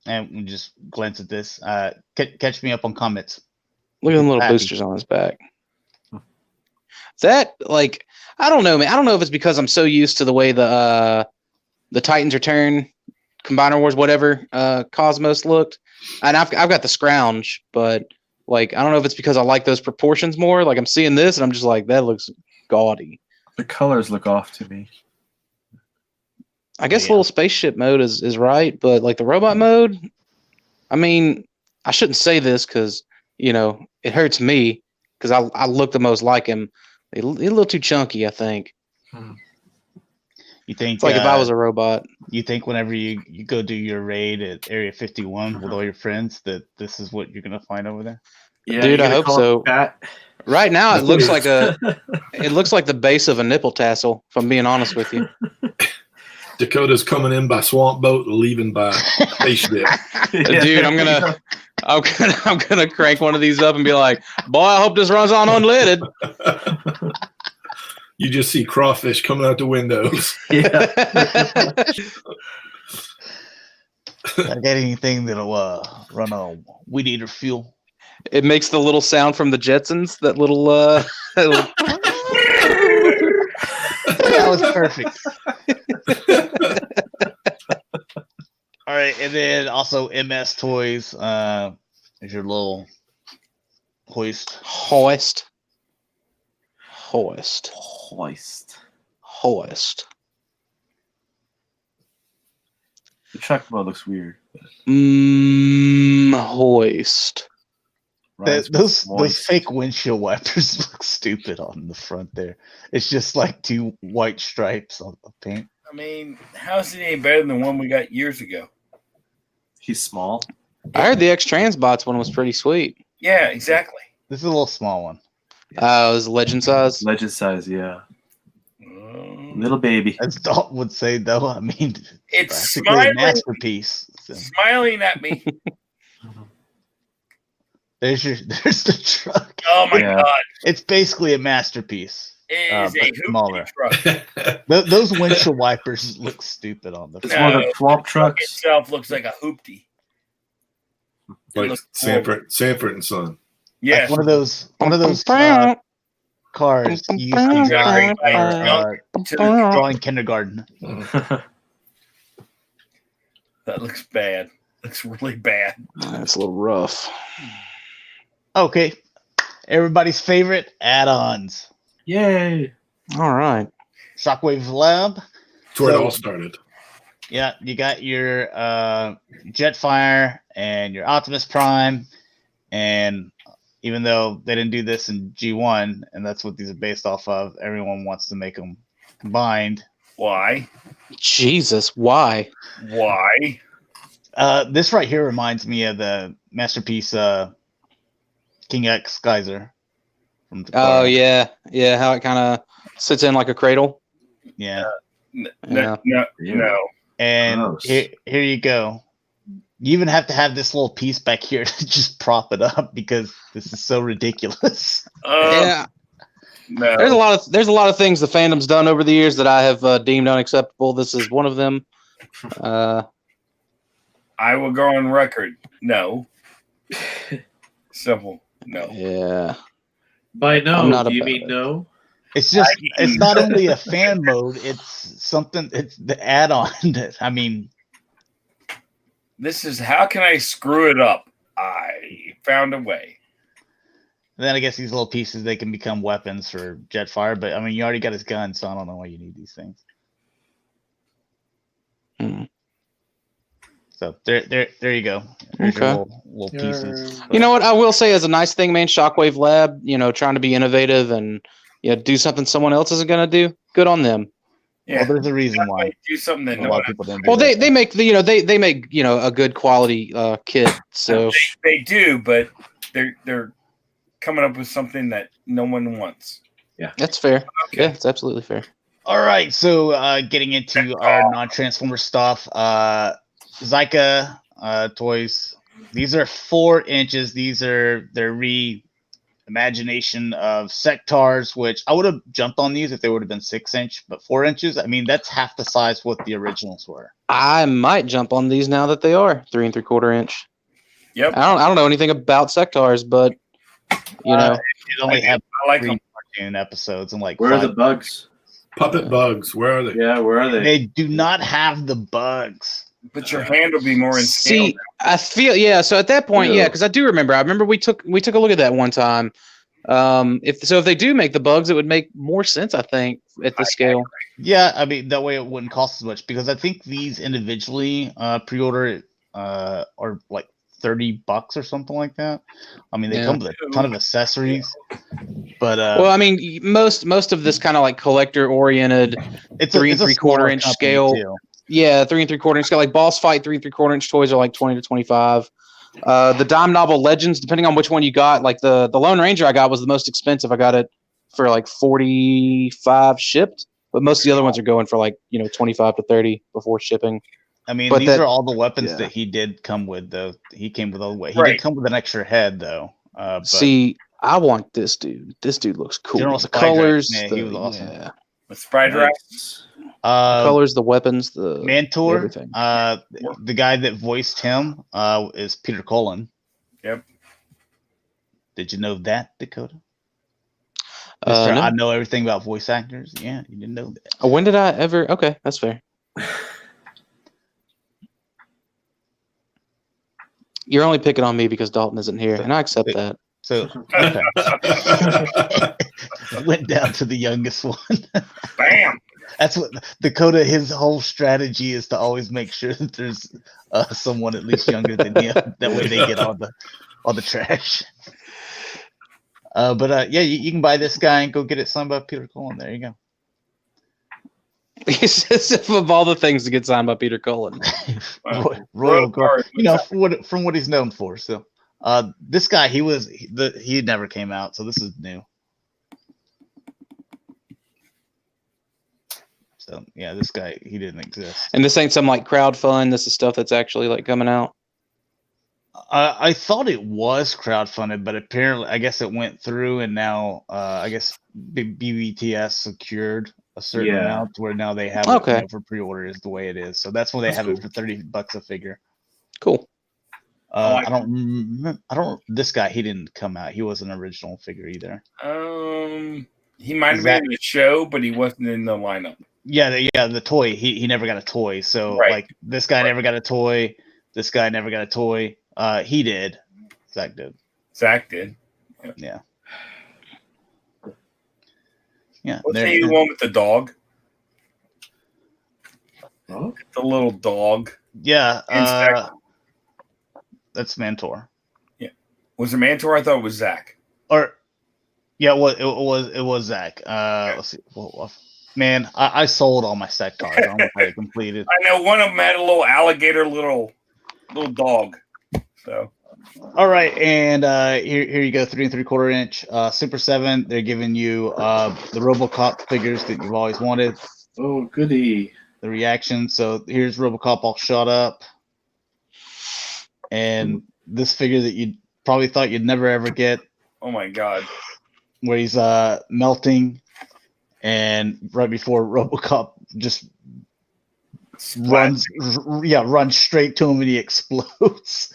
and we just glance at this. Catch me up on comments. Look at them little Happy. boosters on his back. That like I don't know, man. I don't know if it's because I'm so used to the way the Titans Return, Combiner Wars, whatever, Cosmos looked, and I've got the Scrounge, but like I don't know if it's because I like those proportions more. Like I'm seeing this and I'm just like that looks gaudy. The colors look off to me. I guess Yeah. little spaceship mode is right, but like the robot mode, I mean, I shouldn't say this because it hurts me because I look the most like him. He's a little too chunky, I think. You think It's like if I was a robot. You think whenever you go do your raid at Area 51 with all your friends that this is what you're gonna find over there? Yeah, Dude, you I gonna hope call so. it Fat? Right now, it looks like the base of a nipple tassel. If I'm being honest with you, Dakota's coming in by swamp boat, leaving by spaceship. dude, I'm gonna crank one of these up and be like, "Boy, I hope this runs on unleaded." You just see crawfish coming out the windows. Yeah. I got anything that'll run on weed eater fuel? It makes the little sound from the Jetsons. That little. That was perfect. All right, and then also MS Toys. Is your little hoist. Hoist. The truck mode looks weird. Hoist. Those fake windshield wipers look stupid on the front there. It's just like two white stripes of paint. I mean, how's it any better than the one we got years ago? He's small. I heard the X-Transbots one was pretty sweet. Yeah, exactly. This is a little small one. It was legend size. Legend size, yeah. Little baby. As Dalton would say, though, I mean, It's practically a smiling, masterpiece. So. smiling at me. There's the truck. Oh my Yeah. god! It's basically a masterpiece. It is but a smaller. hoopty truck. Those windshield wipers look stupid on the It's front. one of the swamp Truck trucks. itself looks like a hoopty. Like looks Sanford and Son. Yes. Like one of those cars you used to drive To the drawing kindergarten. That looks bad. Looks really bad. That's a little rough. Okay. Everybody's favorite add-ons. Yay. All right. Shockwave Lab. That's where it So- all started. Yeah, you got your Jetfire and your Optimus Prime, and even though they didn't do this in G1, and that's what these are based off of, everyone wants to make them combined. Why? Jesus, why? Why? This right here reminds me of the Masterpiece King X Geyser. From Dakota. Oh yeah, how it kind of sits in like a cradle. Yeah. Yeah. No. And Gross. here you go. You even have to have this little piece back here to just prop it up because this is so ridiculous. Yeah, No. there's a lot of things the fandom's done over the years that I have deemed unacceptable. This is one of them. I will go on record. No. Simple. No. Yeah. By I'm no, not do you about mean it. no? It's just it's not only a fan mode, it's something it's the add-on that I mean This is how can I screw it up? I found a way. then I guess these little pieces they can become weapons for Jetfire, but I mean you already got his gun, so I don't know why you need these things. Hmm. So there you go. There's your Okay. little pieces. You know what I will say as a nice thing, man. Shockwave Lab, trying to be innovative and do something someone else isn't gonna do. Good on them. Yeah. Well, there's a reason why Do something that a no lot one of people didn't. do Well, that. they make they make a good quality kit. So they do, but they're coming up with something that no one wants. that's fair. Okay. Yeah, it's absolutely fair. All right, so getting into our non-transformer stuff, Zyka Toys. These are 4 inches. They're remade imagination of sectars, which I would have jumped on these if they would have been 6-inch, but 4 inches. I mean, that's half the size what the originals were. I might jump on these now that they are 3 3/4 inch. Yep. I don't know anything about sectars, but you know, It only had I like 3 them. cartoon episodes and like Where are 5. the bugs? Puppet bugs. Where are they? Yeah, where are they? They do not have the bugs. But your hand will be more in scale. see, I feel so at that point, yeah, because I remember we took a look at that one time. If they do make the bugs, it would make more sense, I think, at the scale. Yeah, I mean that way it wouldn't cost as much because I think these individually pre-order are like $30 or something like that. I mean they come with a ton of accessories, but well, I mean most of this kind of like collector oriented it's 3 a 3/4 smaller inch company, scale. too. Yeah, 3 3/4 inch scale, like Boss Fight 3 3/4 inch toys are like 20 to 25. The Dime Novel Legends, depending on which one you got, like the Lone Ranger I got was the most expensive. I got it for like 45 shipped, but most of the other ones are going for like 25 to 30 before shipping. I mean, But these are all the weapons yeah. that he did come with, though. He came with all the way. He Right. did come with an extra head, though. But See, I want this dude. This dude looks cool. General The Spy colors, Dragon, the, he was awesome. yeah. With Sprite Drive. The colors, the weapons, the Mantor, everything. the guy that voiced him is Peter Cullen. Yep. Did you know that, Dakota? Mister, No. I know everything about voice actors. Yeah, you didn't know that. When did I ever? Okay, that's fair. You're only picking on me because Dalton isn't here, and I accept that. So, okay. Went down to the youngest one. Bam. That's what Dakota. His whole strategy is to always make sure that there's someone at least younger than him. That way they get all the trash. But yeah, you can buy this guy and go get it signed by Peter Cullen. There you go. Of all the things to get signed by Peter Cullen. Royal Guard. From what he's known for. So, this guy, he never came out. So this is new. So yeah, this guy, he didn't exist. And this ain't some like crowd fund. This is stuff that's actually like coming out. I thought it was crowdfunded, but apparently, I guess it went through, and now I guess BBTS secured a certain amount where now they have it for pre-order is the way it is. So that's why they have it for $30 a figure. Cool. I don't. This guy, he didn't come out. He wasn't an original figure either. He might have been in the show, but he wasn't in the lineup. Yeah, the toy. He never got a toy. So like this guy never got a toy. This guy never got a toy. He did. Zach did. Yeah. Yeah. What's the one with the dog? Oh? The little dog. Yeah. That's Mantor. Yeah. Was it Mantor? I thought it was Zach. Or yeah, it was Zach. Let's see. Well, man, I sold all my set cards. I almost had it completed. I know one of them had a little alligator, little dog. So. All right, and here you go, 3 3/4 inch Super 7. They're giving you the RoboCop figures that you've always wanted. Oh, goody. The reaction. So here's RoboCop all shot up, and this figure that you probably thought you'd never ever get. Oh my God. Where he's melting, and right before RoboCop just runs straight to him and he explodes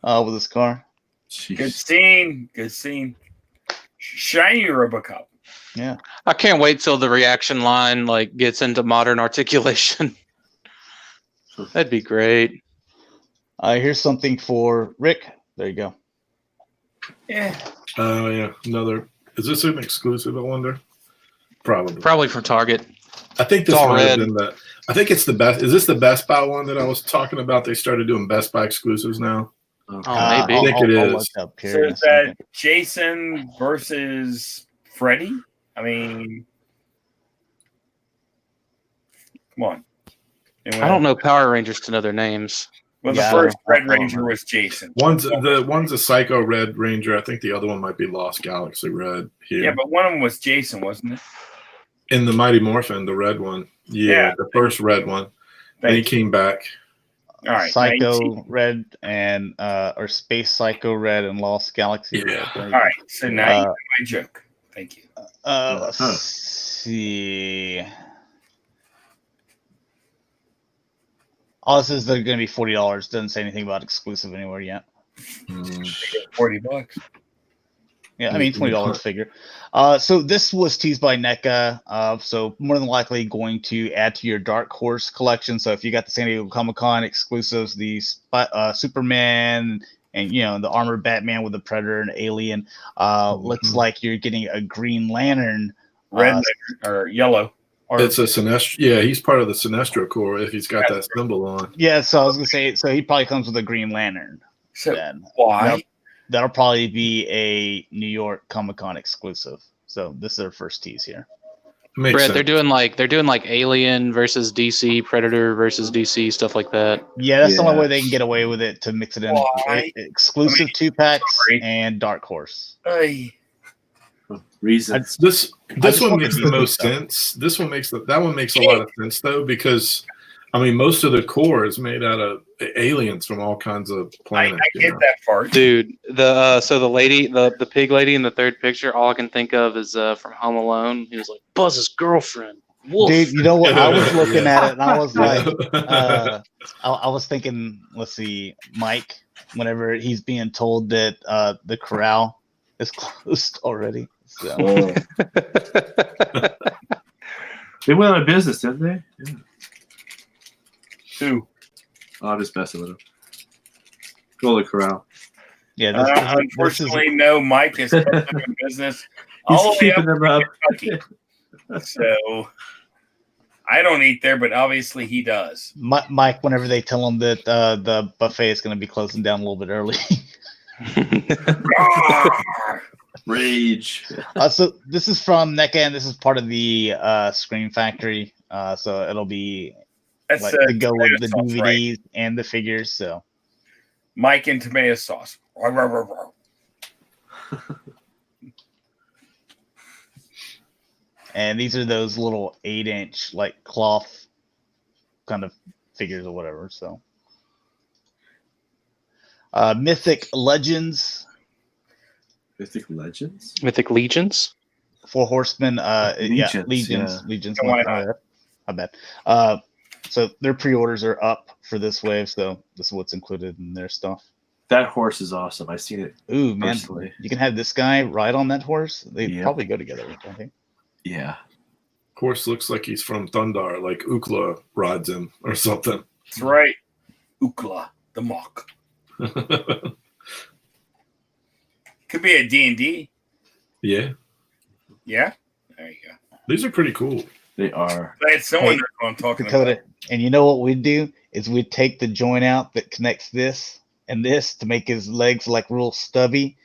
with his car. Jeez. Good scene. Shiny RoboCop. Yeah. I can't wait till the reaction line like gets into modern articulation. That'd be great. Here's something for Rick. There you go. Yeah. Yeah. Another. Is this an exclusive? I wonder. Probably from Target. I think this It's all might have red. been the. I think it's the best. Is this the Best Buy one that I was talking about? They started doing Best Buy exclusives now. Oh, maybe. I think it I'll is. look up here So in a is that second. Jason versus Freddy? I mean, come on. I don't know Power Rangers to know their names. Well, Yeah, the first I Red don't Ranger know. was Jason. One's a Psycho Red Ranger. I think the other one might be Lost Galaxy Red here. Yeah, but one of them was Jason, wasn't it? In the Mighty Morphin, the red one. Yeah, Yeah. the first red one. And he came back. All right, Psycho Red and or Space Psycho Red and Lost Galaxy Red. All right, so now you know my joke. Thank you. Let's see. All this is they're going to be $40. Doesn't say anything about exclusive anywhere yet. $40. Yeah, I mean $20 figure. So this was teased by NECA. So more than likely going to add to your Dark Horse collection. So if you got the San Diego Comic-Con exclusives, the Superman and the armored Batman with the Predator and Alien, looks like you're getting a Green Lantern, Red or yellow. Or, it's a Sinestro. Yeah, he's part of the Sinestro Corps if he's got that symbol on. Yeah, so I was gonna say, so he probably comes with a Green Lantern. So then. why? That'll probably be a New York Comic-Con exclusive. So this is their first tease here. Makes Brett, sense. they're doing like Alien versus DC, Predator versus DC, stuff like that. Yeah, that's the only way they can get away with it, to mix it in. Why? Exclusive 2-packs sorry. and Dark Horse. Reasons. This just one want makes the the most sense. This one makes that one makes a lot of sense though, because I mean most of the core is made out of aliens from all kinds of planets. I get that part, Dude, so the lady, the pig lady in the third picture, all I can think of is from Home Alone. He was like, Buzz's girlfriend. Wolf. Dude, you know what? I was looking Yeah. at it and I was like, Yeah. I was thinking, let's see, Mike, whenever he's being told that the corral is closed already. So They went out of business, didn't they? Yeah. Who? I'll just mess with them. Golden Corral. yeah, this is Unfortunately, no. Mike is in business. He's All the way keeping them up. Kentucky. So I don't eat there, but obviously he does. Mike, whenever they tell him that the buffet is going to be closing down a little bit early. Rage. So this is from NECA, and this is part of the Scream Factory. So it'll be That's like to go with the tomato sauce, DVDs right? and the figures. So Mike and tomato sauce. and these are those little 8-inch like cloth kind of figures or whatever. So Mythic Legends. Mythic Legends? Mythic Legions. 4 Horsemen. Legions. yeah. Legions. Why not? I bet. So their pre-orders are up for this wave. So this is what's included in their stuff. That horse is awesome. I've seen it Ooh, man. personally. You can have this guy ride on that horse. They Yep. probably go together, I think. Yeah. Horse looks like he's from Thundar, like Ukla rides him or something. That's right. Ukla, the mock. Could be a D&D. Yeah, Yeah? There you go. these are pretty cool. They are. Glad someone Hey, knows what I'm talking Dakota, about. and you know what we'd do is we'd take the joint out that connects this and this to make his legs like real stubby.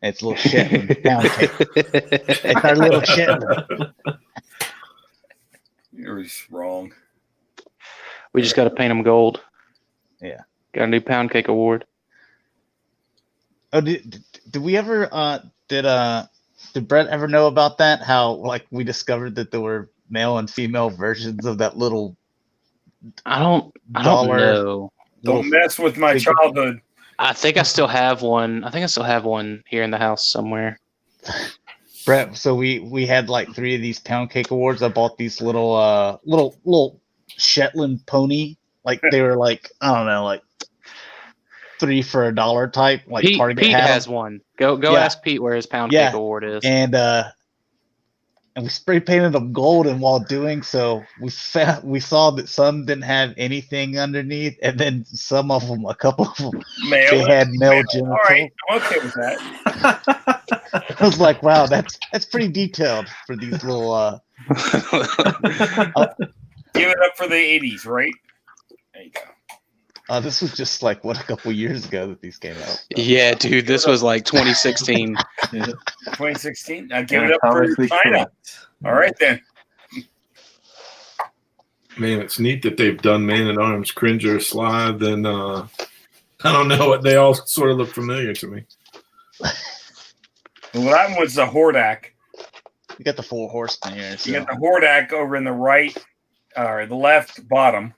And it's a little Shetland pound cake. It's our little Shetland. You're just wrong. We just got to paint them gold. Yeah. Got a new pound cake award. Oh, did we ever did Brett ever know about that? How like we discovered that there were male and female versions of that little I don't dollar know. Don't mess with my Big- childhood. I think I still have one. I think I still have one here in the house somewhere. Brett? So we had like 3 of these pound cake awards. I bought these little Shetland pony. Like they were like, I don't know, like 3 for $1 type. Like Pete Target had 'em. has one. Go Yeah. ask Pete where his pound Yeah. cake award is. And we spray painted them gold, and while doing so, we saw that some didn't have anything underneath, and then some of them, a couple of them, Male. they had male genitals. All right. I'm okay with that. I was like, wow, that's pretty detailed for these little. Give it up for the 80s, right? There you go. This was just like a couple years ago that these came out. Yeah, dude, this was like 2016. 2016. Now give it up for Anatomically China. correct. All right, then. Man, it's neat that they've done Man at Arms, Cringer, Slide, and I don't know, they all sort of look familiar to me. Well, that was the Hordak. You got the 4 Horsemen here. So. You got the Hordak over in the right, or the left bottom.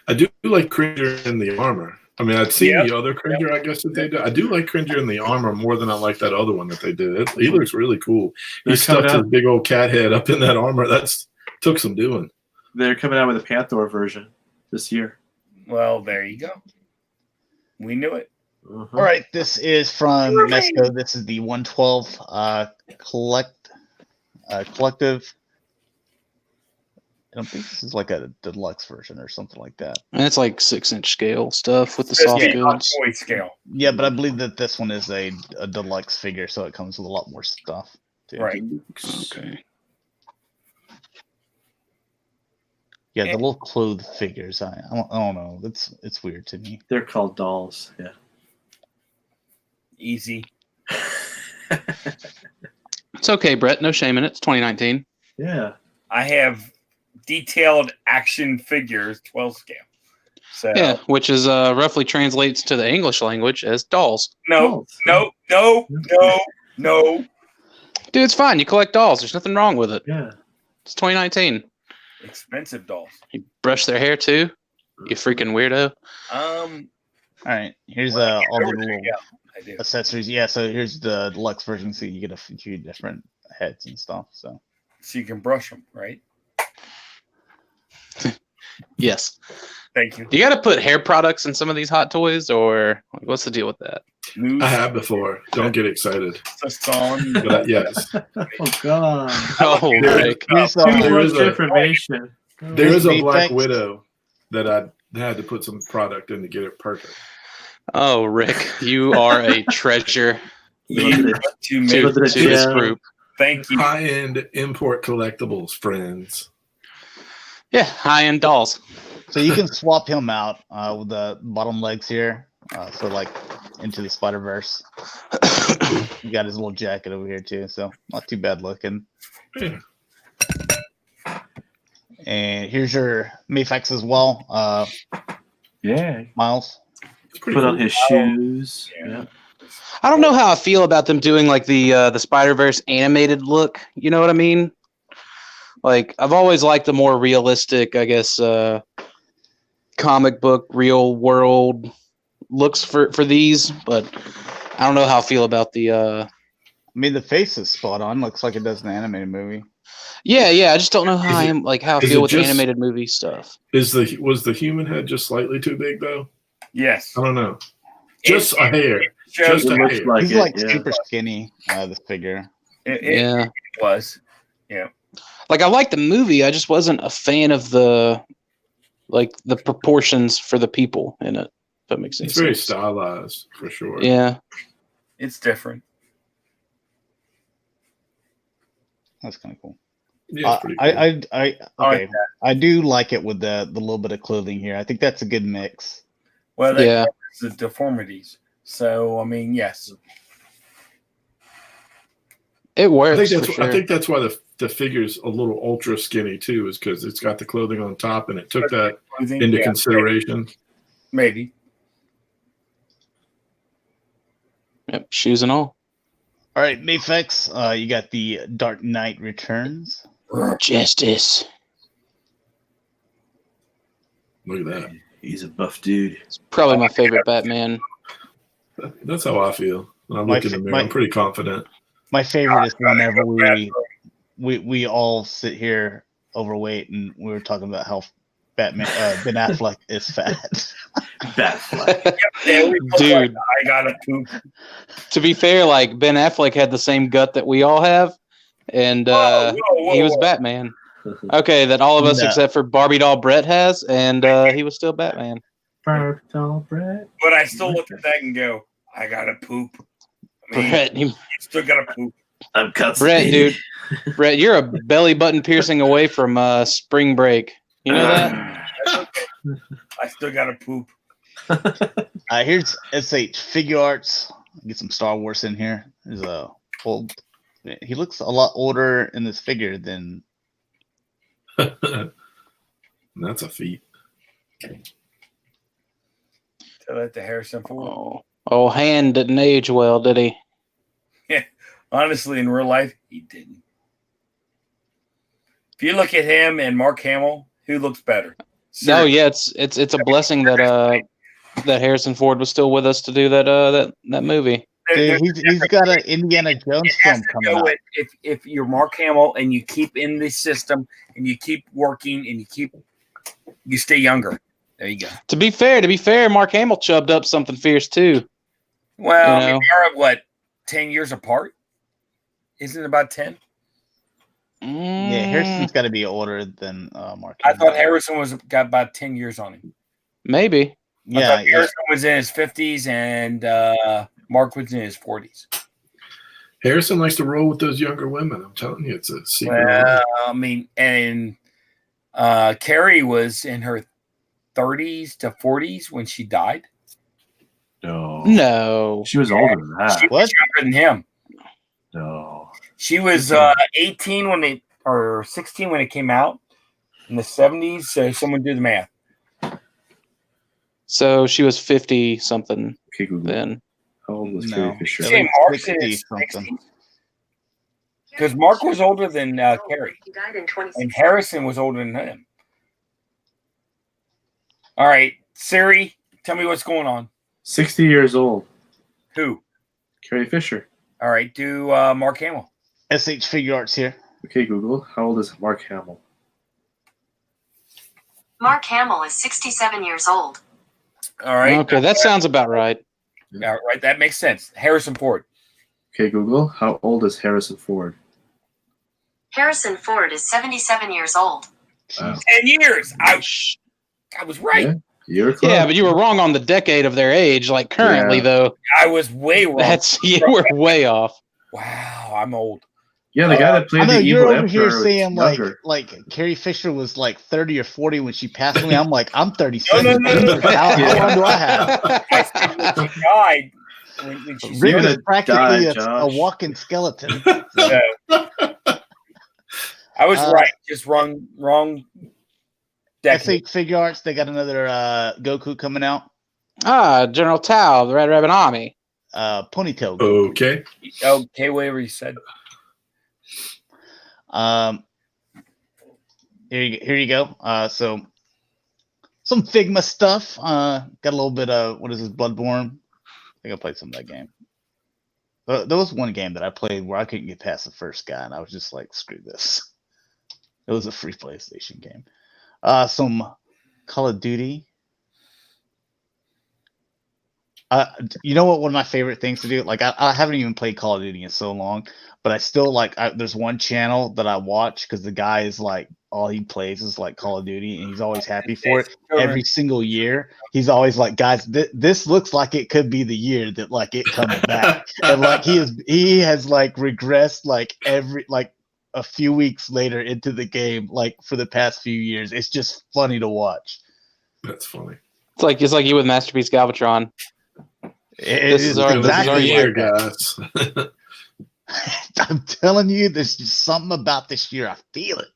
I do like Cringer in the armor. I mean, I'd seen the other Cringer, I guess, that they did. I do like Cringer in the armor more than I like that other one that they did. He looks really cool. He stuck his big old cat head up in that armor. That's took some doing. They're coming out with a Panther version this year. Well, there you go. We knew it. All right, this is from Mesco. This is the 112 collective. I don't think this is like a deluxe version or something like that. And it's like 6-inch scale stuff with the soft goods. Toy scale. Yeah, but I believe that this one is a deluxe figure, so it comes with a lot more stuff. Too. Right. Okay. Yeah, the little clothed figures. I don't know. It's weird to me. They're called dolls. Yeah. Easy. It's okay, Brett. No shame in it. It's 2019. Yeah. I have detailed action figures, 12 scale. So Yeah, which is roughly translates to the English language as dolls. no. Dude, Dude, it's fine. You collect dolls. There's nothing wrong with it. Yeah. It's 2019. Expensive dolls. You brush their hair too. You freaking weirdo. All right, here's all the little I do. accessories. Yeah, so here's the deluxe version, so you get a few different heads and stuff. So You can brush them, right? Yes. Thank you. Do you got to put hair products in some of these Hot Toys, or what's the deal with that? I have before. Don't get excited. Song. But yes, Oh God. Oh, Rick. here's Too There much is a- information. there is a Here's Black Bayfax. Widow that I had to put some product in to get it perfect. Oh, Rick, you are a treasure You to to make, this Yeah. group. thank you. High-end import collectibles, friends. Yeah, high-end dolls. So you can swap him out with the bottom legs here. So like into the Spider-Verse. You got his little jacket over here too, so not too bad looking. Yeah. And here's your Mayfax as well, Yeah. Miles. It's pretty Put on cool. his shoes. Yeah. Yeah. I don't know how I feel about them doing like the Spider-Verse animated look. You know what I mean? Like I've always liked the more realistic, I guess, comic book, real world looks for these, but I don't know how I feel about the. I mean, the face is spot on. Looks like it does in an animated movie. Yeah. I just don't know how Is I am, like how I is feel it with just- animated movie stuff. Was the human head just slightly too big though? Yes. I don't know. Just a hair. Shows Just It a looks hair. like He's it. like Yeah. super skinny. This figure. it Yeah. was. Like I liked the movie, I just wasn't a fan of the proportions for the people in it. If that makes any It's very sense. stylized for sure. Yeah. It's different. That's kind of cool. Yeah, it's pretty cool. I okay. I do like it with the little bit of clothing here. I think that's a good mix. Well, that Yeah. covers the deformities. So, I mean, yes. It I works think for that's sure. I think that's why the figure's a little ultra skinny too, is because it's got the clothing on top and it took that Clothing, into yeah, consideration. Maybe. Yep, shoes and all. All right, Mayfex, you got the Dark Knight Returns. Justice. Look at that. He's a buff dude. It's probably my favorite Batman. That's how I feel. When I My look in the fa- mirror, I'm pretty confident. My favorite is whenever we all sit here overweight and we were talking about how Batman Ben Affleck is fat. Batfleck. Yeah, we both Dude. like, I gotta poop. To be fair, like Ben Affleck had the same gut that we all have, and Whoa, he was whoa. Batman. Okay, that all of us No. except for Barbie doll Brett has, and he was still Batman. Perfect all bread. But I still look at that and go, I gotta poop. I mean, Brett, you still gotta poop. I'm Brett, constipated. dude, Brett, you're a belly button piercing away from spring break. You know that? That's okay. I still gotta poop. Here's SH Figure Arts. Get some Star Wars in here. There's a old. He looks a lot older in this figure than. That's a feat. Tell that to Harrison Ford. Oh, Han didn't age well, did he? Honestly, in real life, he didn't. If you look at him and Mark Hamill, who looks better? No, yeah, it's a blessing that Harrison Ford was still with us to do that movie. Dude, he's got an Indiana Jones It has film to coming go out. with if you're Mark Hamill and you keep in the system and you keep working and you stay younger. There you go. To be fair, Mark Hamill chubbed up something fierce too. Well, You know? they are 10 years apart? Isn't it about 10? Yeah, Harrison's got to be older than Mark. I thought Harrison got about 10 years on him. Maybe. Yeah, Harrison was in his 50s and Mark was in his 40s. Harrison likes to roll with those younger women. I'm telling you, it's a secret. Well, I mean, and Carrie was in her 30s to 40s when she died. No. She was older than that. She was younger than him. No. She was 18 or 16 when it came out in the 70s. So someone do the math. So she was 50 something Okay, Google. then. How old was No. Carrie Fisher? Yeah. Say Mark's in 60 his something. 60s. Because Mark was older than Carrie. He died in 2016. And Harrison was older than him. All right, Siri, tell me what's going on. 60 years old. Who? Carrie Fisher. All right, do Mark Hamill. SH Figure Arts here. Okay, Google. How old is Mark Hamill? Mark Hamill is 67 years old. All right. Okay, that sounds about right. All right, that makes sense. Harrison Ford. Okay, Google. How old is Harrison Ford? Harrison Ford is 77 years old. Wow. 10 years. I was right. Yeah, you're close. Yeah, but you were wrong on the decade of their age. Like currently, Yeah. though, I was way wrong. you were way off. Wow, I'm old. Yeah, the guy that I played know the you're evil over emperor here was saying younger. like Carrie Fisher was like 30 or 40 when she passed away. I'm like, I'm 37. No. How long do I have? I said when she died. When she Rick You're is gonna practically die, a Josh. walking skeleton. So, I was Uh, right, just wrong decade. SH Figure Arts, they got another Goku coming out. General Tao, the Red Ribbon Army. Ponytail Goku. Okay. Okay, whatever you said. Here you go. So some Figma stuff. Got a little bit of what is this, Bloodborne? I think I played some of that game. There was one game that I played where I couldn't get past the first guy, and I was just like, screw this. It was a free PlayStation game. Some Call of Duty. You know what? One of my favorite things to do, like I haven't even played Call of Duty in so long, but I still like. There's one channel that I watch because the guy is like, all he plays is like Call of Duty, and he's always happy for it. Every single year, he's always like, guys, this looks like it could be the year that like it comes back, and like he has like regressed like a few weeks later into the game, like for the past few years. It's just funny to watch. That's funny. It's like you with Masterpiece Galvatron. This is our like year, guys. I'm telling you, there's just something about this year. I feel it.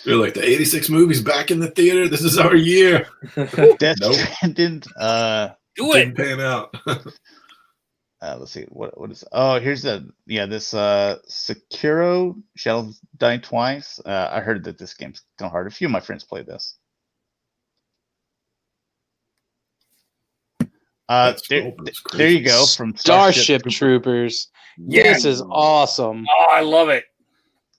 You're like the 86 movies back in the theater. This is our year. Death Nope. Stranding. Do Didn't it. pan out. Let's see. What is? Oh, here's this Sekiro Shadows Die Twice. I heard that this game's kind of hard. A few of my friends play this. That's There, cool, that's there you crazy. go. From Starship Troopers. Yeah. This is awesome. Oh, I love it.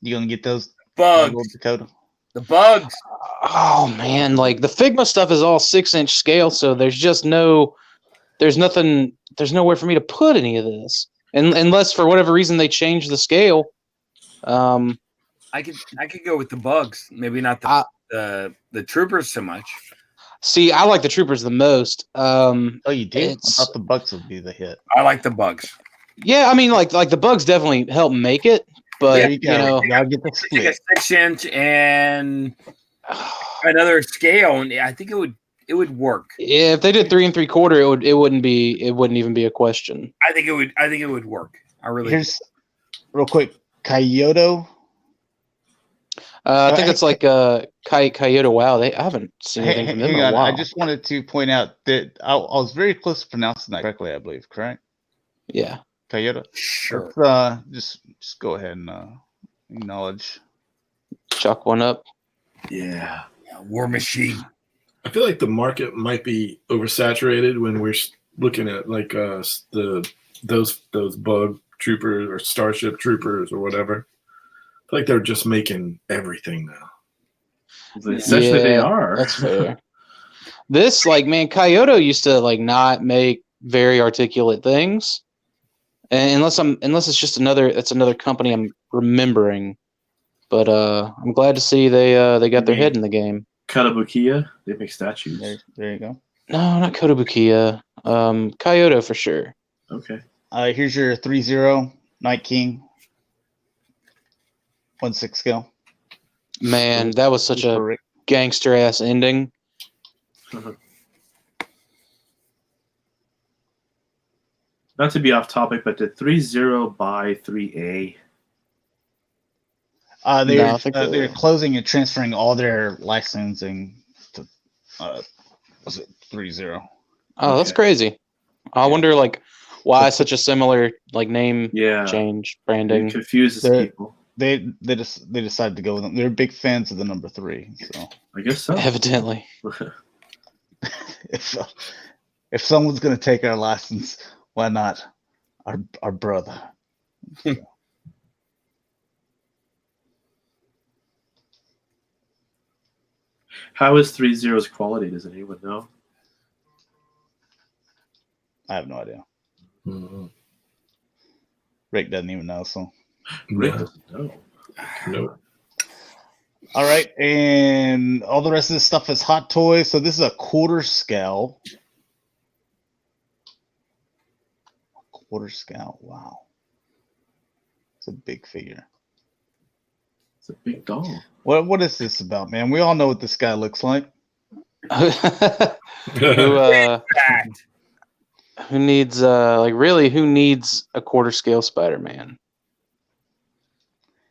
You gonna get those Bugs. Dakota? The bugs. Oh man, like the Figma stuff is all 6-inch scale, so there's nowhere for me to put any of this, unless for whatever reason they change the scale. I could go with the bugs. Maybe not the troopers so much. See, I like the Troopers the most. Oh, you did? I It's- thought the Bucks would be the hit. I like the bugs. Yeah, I mean, like the bugs definitely help make it, but There you go. know, Y'all get the Like a split. 6-inch and another scale, and I think it would work. if they did 3 3/4, it wouldn't even be a question. I think it would work. I really. Here's real quick. Kyoto. I think it's like Kyoto. Wow, I haven't seen anything from them Hang in a on. while. I just wanted to point out that I was very close to pronouncing that correctly. I believe, correct? Yeah. Kyoto. Sure. Let's just go ahead and acknowledge. Chuck one up. Yeah. War Machine. I feel like the market might be oversaturated when we're looking at like those bug troopers or starship troopers or whatever. I feel like they're just making everything now. Essentially, they are. That's fair. This, like, man, Kyoto used to like not make very articulate things, and unless it's just another company I'm remembering. But I'm glad to see they got their head in the game. Katabukiya, they make statues. There you go. No, not Kotobukiya. Kyoto for sure. Okay. Here's your 3-0 Night King. 1/6 scale. Man, that was such a gangster ass ending. Not to be off topic, but the 3-0 by 3A. They're closing and transferring all their licensing to was it 3-0? Oh, that's crazy. I wonder like why such a similar like name change branding. It confuses people. They decided to go with them. They're big fans of the number 3, so I guess so. Evidently. If someone's gonna take our license, why not our brother? How is 3-0's quality? Does anyone know? I have no idea. Mm-hmm. Rick doesn't even know, so Rick doesn't know. Nope. All right, and all the rest of this stuff is Hot Toys. So this is a quarter scale. Quarter scale. Wow, it's a big figure. It's a big doll. What is this about, man? We all know what this guy looks like. Who needs who needs a quarter scale Spider-Man?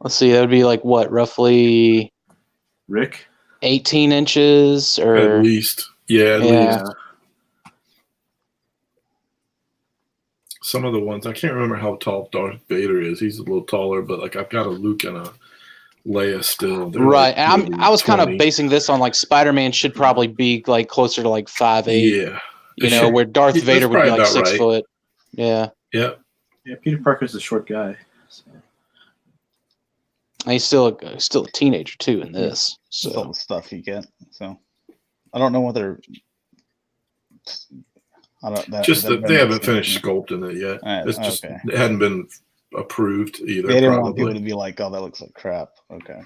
Let's see, that would be like what, roughly Rick? 18 inches or at least. Yeah, at least. Some of the ones I can't remember how tall Darth Vader is. He's a little taller, but like I've got a Luke and a Leia still. They're right. Like I was kind of basing this on like Spider-Man should probably be like closer to like 5'8". Yeah. You know, where Darth Vader would be like 6 foot. Yeah. Yep. Yeah, Peter Parker's a short guy. So. And he's still a teenager too in this. So all the stuff you get. So I don't know whether they haven't finished sculpting it yet. It's just it hadn't been approved either. They didn't want people to be like, "Oh, that looks like crap." Okay.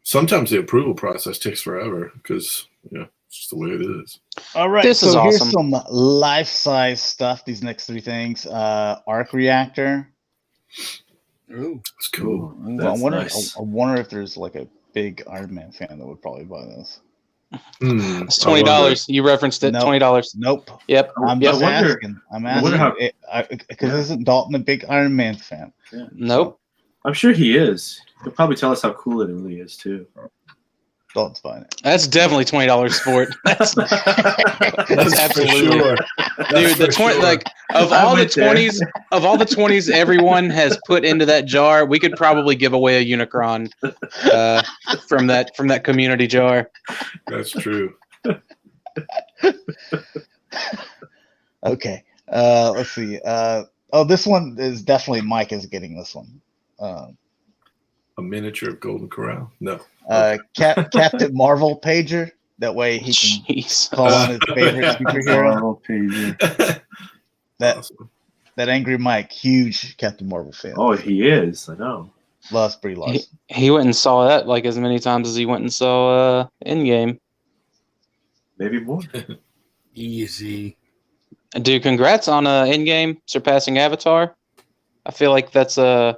Sometimes the approval process takes forever because it's just the way it is. All right, this is here's awesome. some life-size stuff. These next 3 things: arc reactor. Ooh, that's cool. That's nice. I wonder if there's like a big Iron Man fan that would probably buy this. It's $20. You referenced it. Nope. $20. Nope. Yep. I'm asking because isn't Dalton a big Iron Man fan? Yeah. Nope. I'm sure he is. He'll probably tell us how cool it really is too. Dalton's buying it. That's definitely $20 sport. That's absolutely sure. Dude, the 20 like of all the 20s everyone has put into that jar, we could probably give away a Unicron from that community jar. That's true. Okay. Let's see. This one is definitely Mike is getting this one. A miniature of Golden Corral? No. Captain Marvel pager. That way he can call on his favorite superhero. Pager. That angry Mike, huge Captain Marvel fan. Oh, he is. I know. Loves Brie Larson. He went and saw that like as many times as he went and saw Endgame. Maybe more. Easy. Dude, congrats on Endgame surpassing Avatar. I feel like that's a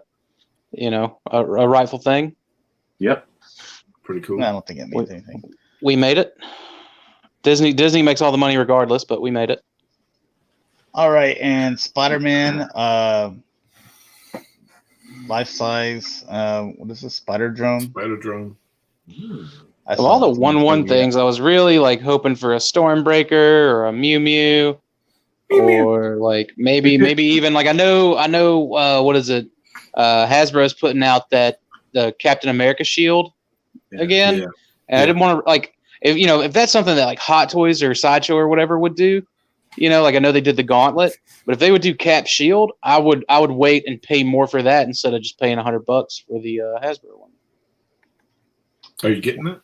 rightful thing. Yep. Pretty cool. I don't think it means anything. We made it. Disney makes all the money regardless, but we made it. All right, and Spider-Man, life size. What is this? Spider drone. Spider drone. Of all the 1/1 things, I was really like hoping for a Stormbreaker or a Mew Mew, or like maybe even like I know what is it? Hasbro's putting out that the Captain America shield again, and I didn't want to like. if that's something that like Hot Toys or Sideshow or whatever would do, like I know they did the Gauntlet, but if they would do Cap Shield, I would wait and pay more for that instead of just paying $100 for the Hasbro one. Are you getting it?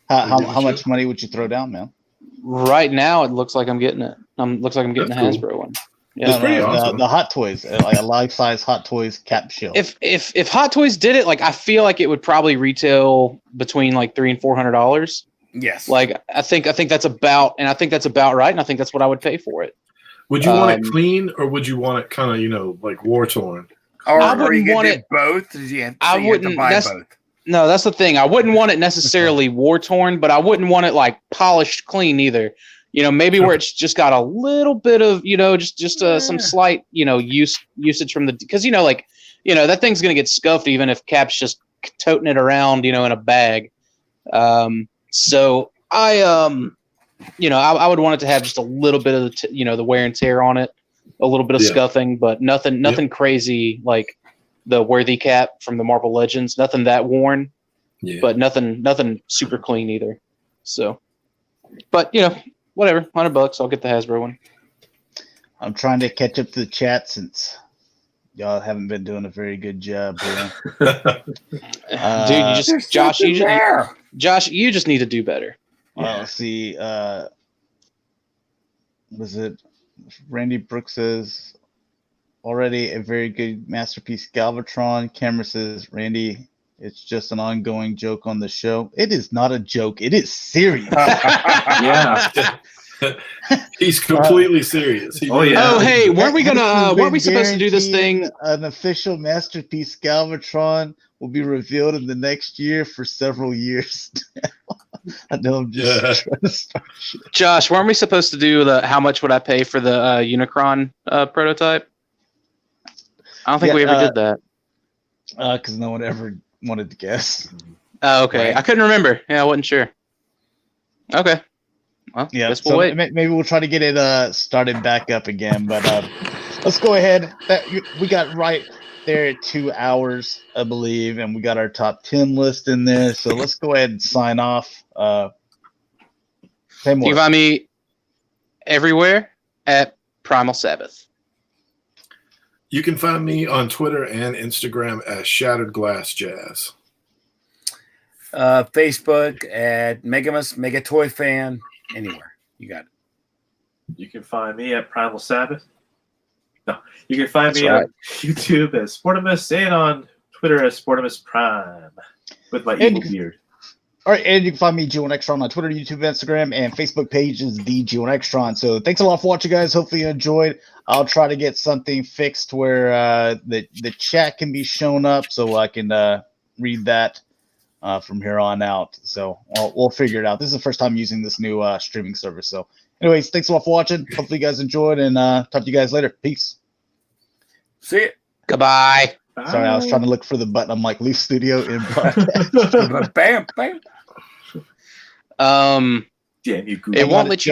How much money would you throw down, man? Right now, it looks like I'm getting it. Looks like I'm getting That's the cool. Hasbro one. It's pretty awesome. The Hot Toys, like a life-size Hot Toys Cap Shield. If Hot Toys did it, like I feel like it would probably retail between like $300 and $400. Yes. Like I think that's about right, and I think that's what I would pay for it. Would you want it clean, or would you want it kind of like war torn? Or I are you wouldn't want gonna do it. both? I wouldn't. To buy both. No, that's the thing. I wouldn't want it necessarily war torn, but I wouldn't want it like polished clean either. Maybe where it's just got a little bit of, just some slight, usage from the, because that thing's gonna get scuffed even if Cap's just toting it around, in a bag. So I would want it to have just a little bit of the, the wear and tear on it, a little bit of scuffing, but nothing crazy like the Worthy Cap from the Marvel Legends. Nothing that worn, but nothing super clean either. So, but whatever, $100, I'll get the Hasbro one. I'm trying to catch up to the chat since y'all haven't been doing a very good job here. Dude, Josh, you just need to do better. Let's see. Was it Randy Brooks says already a very good masterpiece Galvatron. Cameron says, Randy, it's just an ongoing joke on the show. It is not a joke. It is serious. Yeah. He's completely serious. Oh, hey, weren't we supposed to do this thing? An official masterpiece Galvatron will be revealed in the next year for several years. I know I'm just trying to start shit. Josh, weren't we supposed to do how much would I pay for the Unicron prototype? I don't think we ever did that. Because no one ever wanted to guess. Oh, okay. Right. I couldn't remember. Yeah, I wasn't sure. Okay. Well, guess we'll wait. Maybe we'll try to get it started back up again. But let's go ahead. We got right there at 2 hours, I believe, and we got our top 10 list in there. So let's go ahead and sign off. You can find me everywhere at PrimalSabbath. You can find me on Twitter and Instagram as Shatrdglassjazz. Facebook at Megamus, Mega Toy Fan, anywhere. You got it. You can find me at PrimalSabbath. No, you can find me on YouTube as Sportimus and on Twitter as Sportimus Prime with my evil beard. All right, and you can find me, G1Xtron, on Twitter, YouTube, Instagram, and Facebook page is the G1Xtron. So thanks a lot for watching, guys. Hopefully you enjoyed. I'll try to get something fixed where the chat can be shown up so I can read that from here on out. So we'll figure it out. This is the first time using this new streaming service. So anyways, thanks a lot for watching. Hopefully you guys enjoyed, and talk to you guys later. Peace. See you. Goodbye. Bye. Sorry, I was trying to look for the button. I'm like, leave studio in broadcast. Bam, bam. Damn you, Google. It won't let you